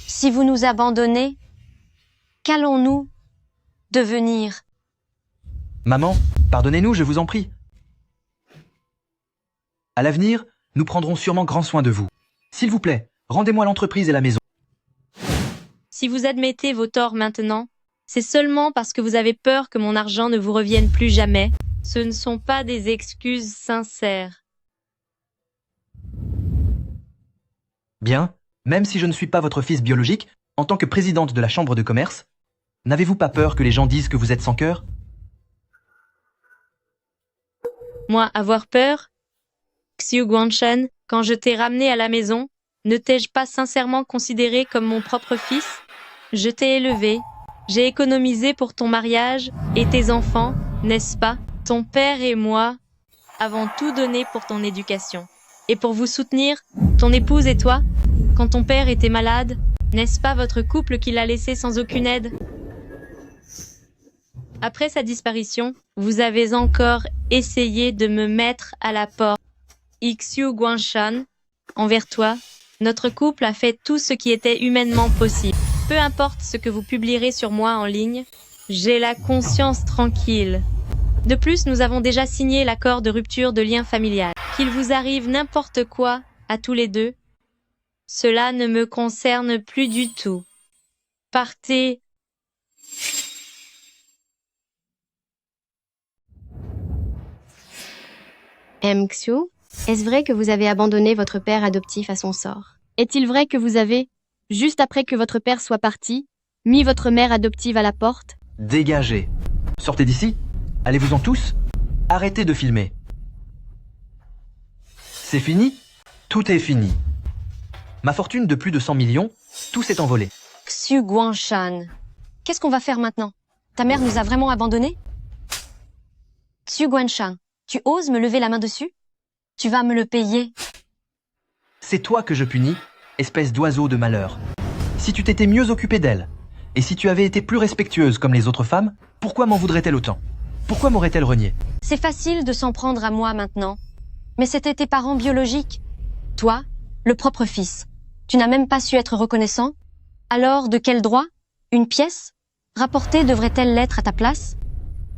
si vous nous abandonnez, qu'allons-nous devenir? Maman, pardonnez-nous, je vous en prie. À l'avenir, nous prendrons sûrement grand soin de vous. S'il vous plaît, rendez-moi l'entreprise et la maison. Si vous admettez vos torts maintenant, c'est seulement parce que vous avez peur que mon argent ne vous revienne plus jamais. Ce ne sont pas des excuses sincères. Bien, même si je ne suis pas votre fils biologique, en tant que présidente de la chambre de commerce, n'avez-vous pas peur que les gens disent que vous êtes sans cœur? Moi, avoir peur? Xu Guanshan, quand je t'ai ramené à la maison, ne t'ai-je pas sincèrement considéré comme mon propre fils? Je t'ai élevé, j'ai économisé pour ton mariage et tes enfants, n'est-ce pas? Ton père et moi avons tout donné pour ton éducation. Et pour vous soutenir, ton épouse et toi, quand ton père était malade, n'est-ce pas votre couple qui l'a laissé sans aucune aide? Après sa disparition, vous avez encore essayé de me mettre à la porte. Xu Guanshan, envers toi, notre couple a fait tout ce qui était humainement possible. Peu importe ce que vous publierez sur moi en ligne, j'ai la conscience tranquille. De plus, nous avons déjà signé l'accord de rupture de lien familial. Qu'il vous arrive n'importe quoi à tous les deux, cela ne me concerne plus du tout. Partez. Xu, est-ce vrai que vous avez abandonné votre père adoptif à son sort? Est-il vrai que vous avez, juste après que votre père soit parti, mis votre mère adoptive à la porte? Dégagez. Sortez d'ici. Allez-vous-en tous. Arrêtez de filmer. C'est fini? Tout est fini. Ma fortune de plus de 100 millions, tout s'est envolé. Xu Guanshan, qu'est-ce qu'on va faire maintenant? Ta mère nous a vraiment abandonnés? Xu Guanshan, tu oses me lever la main dessus? Tu vas me le payer. C'est toi que je punis, espèce d'oiseau de malheur. Si tu t'étais mieux occupée d'elle, et si tu avais été plus respectueuse comme les autres femmes, pourquoi m'en voudrait-elle autant? Pourquoi m'aurait-elle renié? C'est facile de s'en prendre à moi maintenant. Mais c'était tes parents biologiques. Toi, le propre fils. Tu n'as même pas su être reconnaissant? Alors, de quel droit? Une pièce? Rapportée devrait-elle l'être à ta place?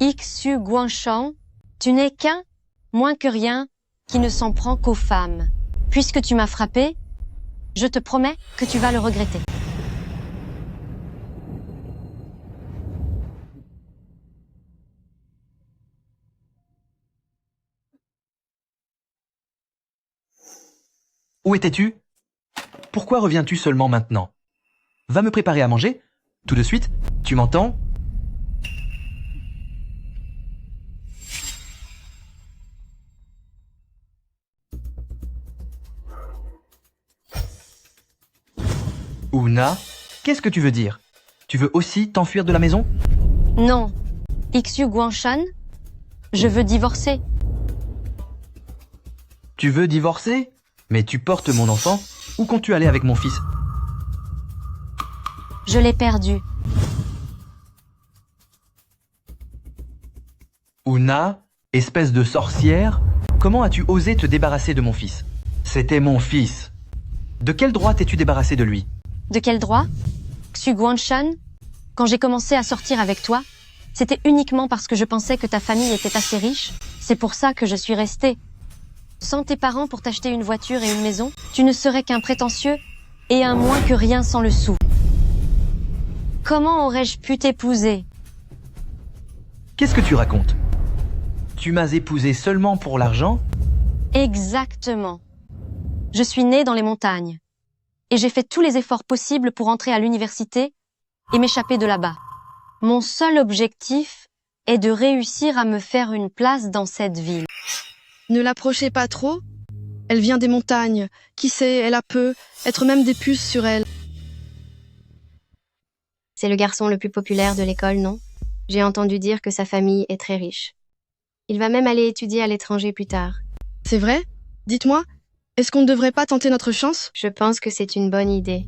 Xu Guanshan, tu n'es qu'un, moins que rien, qui ne s'en prend qu'aux femmes. Puisque tu m'as frappé, je te promets que tu vas le regretter. Où étais-tu? Pourquoi reviens-tu seulement maintenant? Va me préparer à manger, tout de suite, tu m'entends? Ouna, qu'est-ce que tu veux dire? Tu veux aussi t'enfuir de la maison? Non. Xu Guanshan, je veux divorcer. Tu veux divorcer? Mais tu portes mon enfant? Où comptes-tu aller avec mon fils? Je l'ai perdu. Ouna, espèce de sorcière, comment as-tu osé te débarrasser de mon fils? C'était mon fils. De quel droit t'es-tu débarrassé de lui? De quel droit? Xu Guanshan, quand j'ai commencé à sortir avec toi, c'était uniquement parce que je pensais que ta famille était assez riche. C'est pour ça que je suis restée. Sans tes parents pour t'acheter une voiture et une maison, tu ne serais qu'un prétentieux et un moins que rien sans le sou. Comment aurais-je pu t'épouser? Qu'est-ce que tu racontes? Tu m'as épousé seulement pour l'argent? Exactement. Je suis née dans les montagnes. Et j'ai fait tous les efforts possibles pour entrer à l'université et m'échapper de là-bas. Mon seul objectif est de réussir à me faire une place dans cette ville. Ne l'approchez pas trop. Elle vient des montagnes. Qui sait, elle a peut être même des puces sur elle. C'est le garçon le plus populaire de l'école, non? J'ai entendu dire que sa famille est très riche. Il va même aller étudier à l'étranger plus tard. C'est vrai? Dites-moi, est-ce qu'on ne devrait pas tenter notre chance? Je pense que c'est une bonne idée.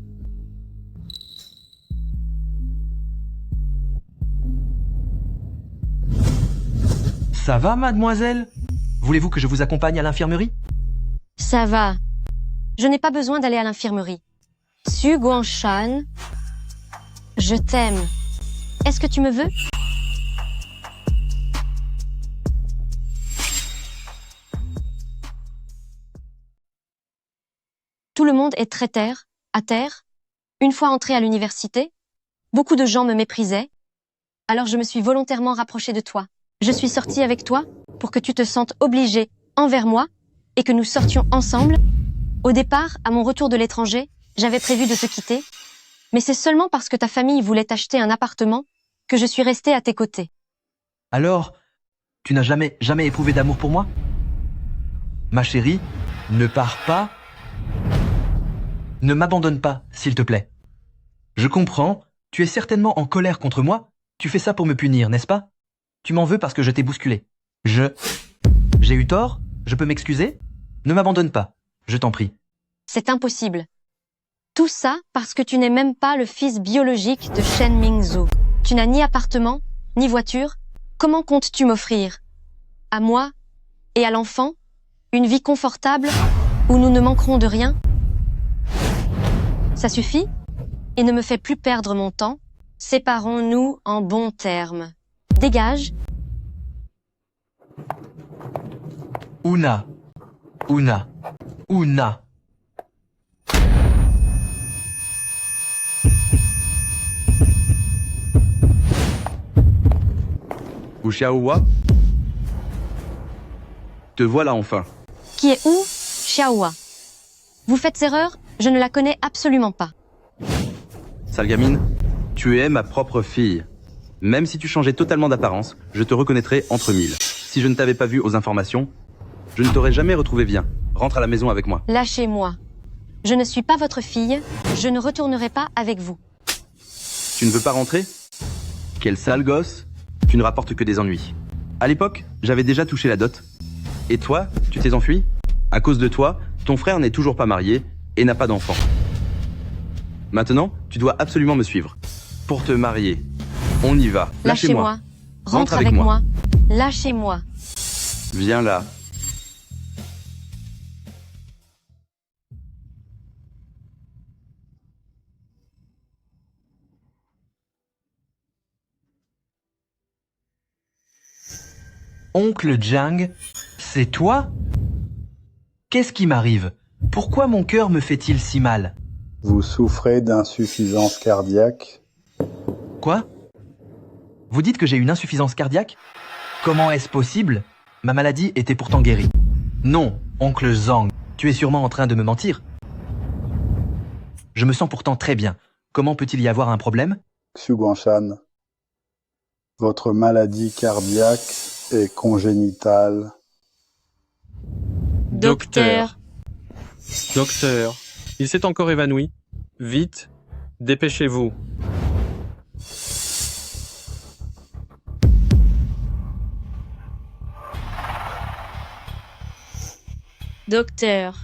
Ça va, mademoiselle? Voulez-vous que je vous accompagne à l'infirmerie? Ça va. Je n'ai pas besoin d'aller à l'infirmerie. Su Guangshan, je t'aime. Est-ce que tu me veux? Tout le monde est très à terre. Une fois entrée à l'université, beaucoup de gens me méprisaient. Alors je me suis volontairement rapprochée de toi. Je suis sortie avec toi pour que tu te sentes obligé envers moi et que nous sortions ensemble. Au départ, à mon retour de l'étranger, j'avais prévu de te quitter, mais c'est seulement parce que ta famille voulait t'acheter un appartement que je suis restée à tes côtés. Alors, tu n'as jamais éprouvé d'amour pour moi? Ma chérie, ne pars pas. Ne m'abandonne pas, s'il te plaît. Je comprends, tu es certainement en colère contre moi. Tu fais ça pour me punir, n'est-ce pas? Tu m'en veux parce que je t'ai bousculé. J'ai eu tort? Je peux m'excuser? Ne m'abandonne pas, je t'en prie. C'est impossible. Tout ça parce que tu n'es même pas le fils biologique de Shen Mingzhu. Tu n'as ni appartement, ni voiture. Comment comptes-tu m'offrir, à moi et à l'enfant, une vie confortable où nous ne manquerons de rien? Ça suffit? Et ne me fais plus perdre mon temps. Séparons-nous en bons termes. Dégage. Una. Xiaohua? Te voilà enfin. Qui est où, Xiaohua? Vous faites erreur? Je ne la connais absolument pas. Sale gamine, tu es ma propre fille. Même si tu changeais totalement d'apparence, je te reconnaîtrais entre mille. Si je ne t'avais pas vu aux informations, je ne t'aurais jamais retrouvé bien. Rentre à la maison avec moi. Lâchez-moi. Je ne suis pas votre fille. Je ne retournerai pas avec vous. Tu ne veux pas rentrer? Quel sale gosse. Tu ne rapportes que des ennuis. À l'époque, j'avais déjà touché la dot. Et toi, tu t'es enfui? À cause de toi, ton frère n'est toujours pas marié et n'a pas d'enfant. Maintenant, tu dois absolument me suivre. Pour te marier. On y va. Lâchez-moi. Rentre avec moi. Lâchez-moi. Viens là. Oncle Jiang, c'est toi? Qu'est-ce qui m'arrive? Pourquoi mon cœur me fait-il si mal? Vous souffrez d'insuffisance cardiaque? Quoi? Vous dites que j'ai une insuffisance cardiaque? Comment est-ce possible? Ma maladie était pourtant guérie. Non, oncle Zhang, tu es sûrement en train de me mentir. Je me sens pourtant très bien. Comment peut-il y avoir un problème? Xu Guangshan, votre maladie cardiaque est congénitale. Docteur, il s'est encore évanoui. Vite, dépêchez-vous. Docteur,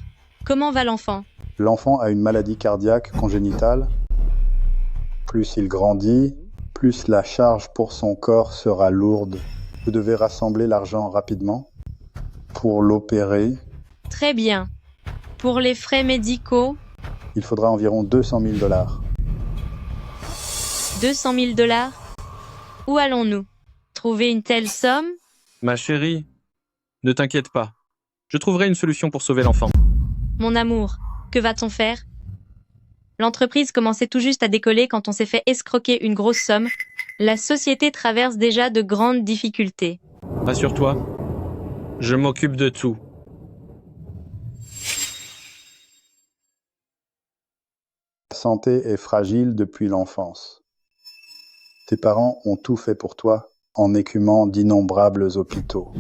comment va l'enfant? L'enfant a une maladie cardiaque congénitale. Plus il grandit, plus la charge pour son corps sera lourde. Vous devez rassembler l'argent rapidement pour l'opérer. Très bien. Pour les frais médicaux? Il faudra environ 200 000 $. 200 000 $? Où allons-nous? Trouver une telle somme? Ma chérie, ne t'inquiète pas. Je trouverai une solution pour sauver l'enfant. Mon amour, que va-t-on faire? L'entreprise commençait tout juste à décoller quand on s'est fait escroquer une grosse somme. La société traverse déjà de grandes difficultés. Rassure-toi, je m'occupe de tout. Ta santé est fragile depuis l'enfance. Tes parents ont tout fait pour toi en écumant d'innombrables hôpitaux.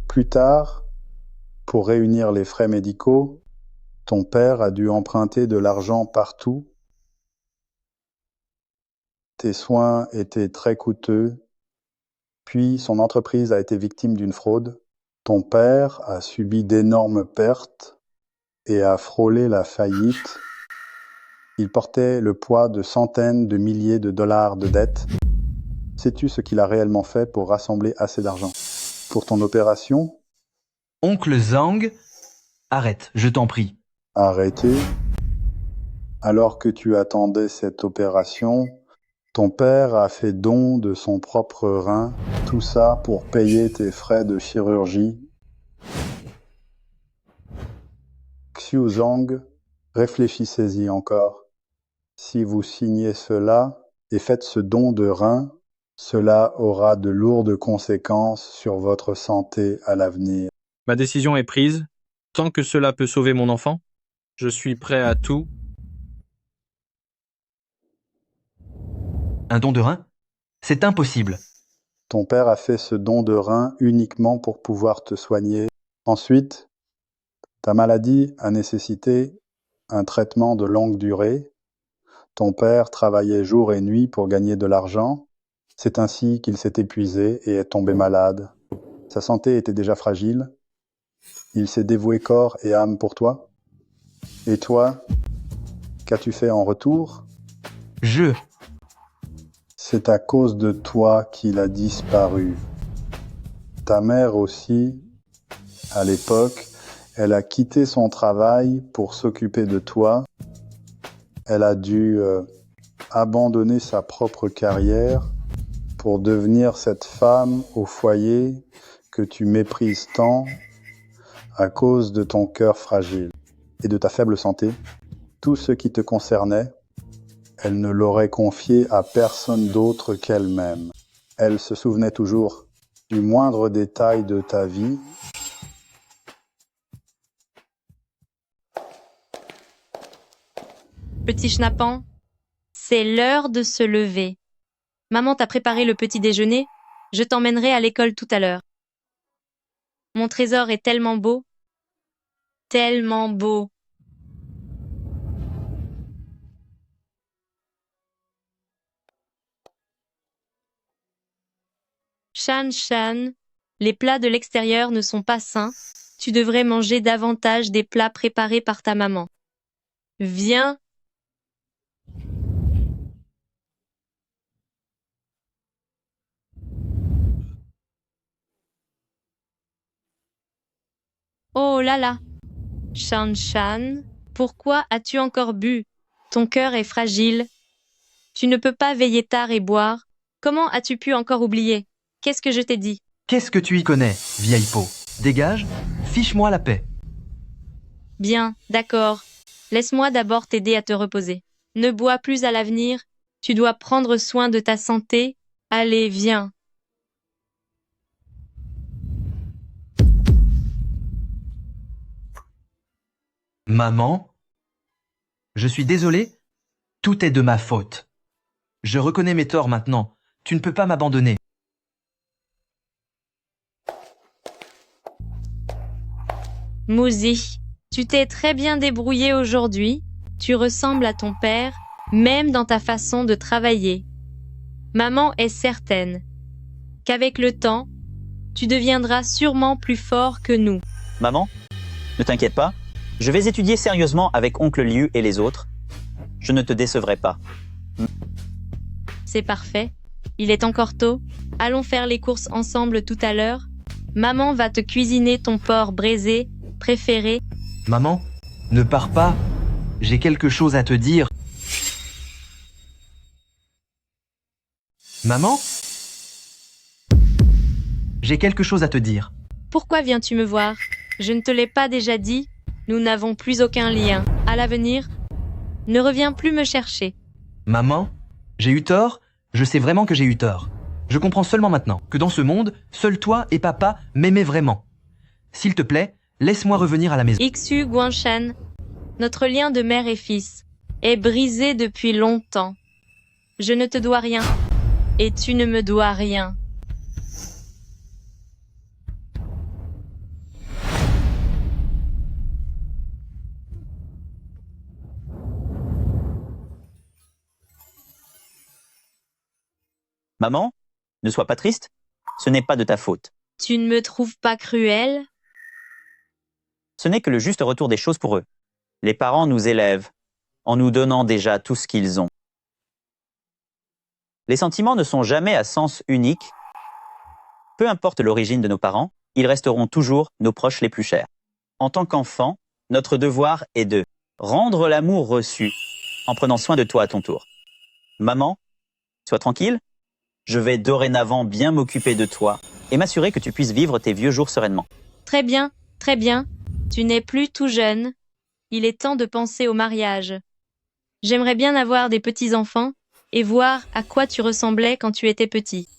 Plus tard, pour réunir les frais médicaux, ton père a dû emprunter de l'argent partout Tes soins étaient très coûteux, puis son entreprise a été victime d'une fraude. Ton père a subi d'énormes pertes et a frôlé la faillite. Il portait le poids de centaines de milliers de dollars de dettes. Sais-tu ce qu'il a réellement fait pour rassembler assez d'argent? Pour ton opération? Oncle Zhang, arrête, je t'en prie. Arrêter? Alors que tu attendais cette opération, ton père a fait don de son propre rein, tout ça pour payer tes frais de chirurgie. Xiu Zhang, réfléchissez-y encore. Si vous signez cela et faites ce don de rein, cela aura de lourdes conséquences sur votre santé à l'avenir. Ma décision est prise. Tant que cela peut sauver mon enfant, je suis prêt à tout. Un don de rein? C'est impossible. Ton père a fait ce don de rein uniquement pour pouvoir te soigner. Ensuite, ta maladie a nécessité un traitement de longue durée. Ton père travaillait jour et nuit pour gagner de l'argent. C'est ainsi qu'il s'est épuisé et est tombé malade. Sa santé était déjà fragile. Il s'est dévoué corps et âme pour toi. Et toi, qu'as-tu fait en retour? C'est à cause de toi qu'il a disparu. Ta mère aussi, à l'époque, elle a quitté son travail pour s'occuper de toi. Elle a dû abandonner sa propre carrière pour devenir cette femme au foyer que tu méprises tant à cause de ton cœur fragile et de ta faible santé. Tout ce qui te concernait, elle ne l'aurait confié à personne d'autre qu'elle-même. Elle se souvenait toujours du moindre détail de ta vie. Petit schnappant, c'est l'heure de se lever. Maman t'a préparé le petit déjeuner, je t'emmènerai à l'école tout à l'heure. Mon trésor est tellement beau. Tellement beau. Shan Shan, les plats de l'extérieur ne sont pas sains. Tu devrais manger davantage des plats préparés par ta maman. Viens. Oh là là. Shan Shan, pourquoi as-tu encore bu? Ton cœur est fragile. Tu ne peux pas veiller tard et boire. Comment as-tu pu encore oublier? Qu'est-ce que je t'ai dit? Qu'est-ce que tu y connais, vieille peau? Dégage, fiche-moi la paix. Bien, d'accord. Laisse-moi d'abord t'aider à te reposer. Ne bois plus à l'avenir. Tu dois prendre soin de ta santé. Allez, viens. Maman? Je suis désolé, tout est de ma faute. Je reconnais mes torts maintenant. Tu ne peux pas m'abandonner. Mouzi, tu t'es très bien débrouillé aujourd'hui. Tu ressembles à ton père, même dans ta façon de travailler. Maman est certaine qu'avec le temps, tu deviendras sûrement plus fort que nous. Maman, ne t'inquiète pas. Je vais étudier sérieusement avec oncle Liu et les autres. Je ne te décevrai pas. C'est parfait. Il est encore tôt. Allons faire les courses ensemble tout à l'heure. Maman va te cuisiner ton porc braisé préféré. Maman, ne pars pas. J'ai quelque chose à te dire. Maman? J'ai quelque chose à te dire. Pourquoi viens-tu me voir? Je ne te l'ai pas déjà dit? Nous n'avons plus aucun lien. À l'avenir, ne reviens plus me chercher. Maman, j'ai eu tort. Je sais vraiment que j'ai eu tort. Je comprends seulement maintenant que dans ce monde, seul toi et papa m'aimaient vraiment. S'il te plaît, laisse-moi revenir à la maison. Xu Guanshan, notre lien de mère et fils est brisé depuis longtemps. Je ne te dois rien et tu ne me dois rien. Maman, ne sois pas triste, ce n'est pas de ta faute. Tu ne me trouves pas cruel? Ce n'est que le juste retour des choses pour eux. Les parents nous élèvent en nous donnant déjà tout ce qu'ils ont. Les sentiments ne sont jamais à sens unique. Peu importe l'origine de nos parents, ils resteront toujours nos proches les plus chers. En tant qu'enfant, notre devoir est de rendre l'amour reçu en prenant soin de toi à ton tour. Maman, sois tranquille, je vais dorénavant bien m'occuper de toi et m'assurer que tu puisses vivre tes vieux jours sereinement. Très bien, très bien. Tu n'es plus tout jeune. Il est temps de penser au mariage. J'aimerais bien avoir des petits-enfants et voir à quoi tu ressemblais quand tu étais petit.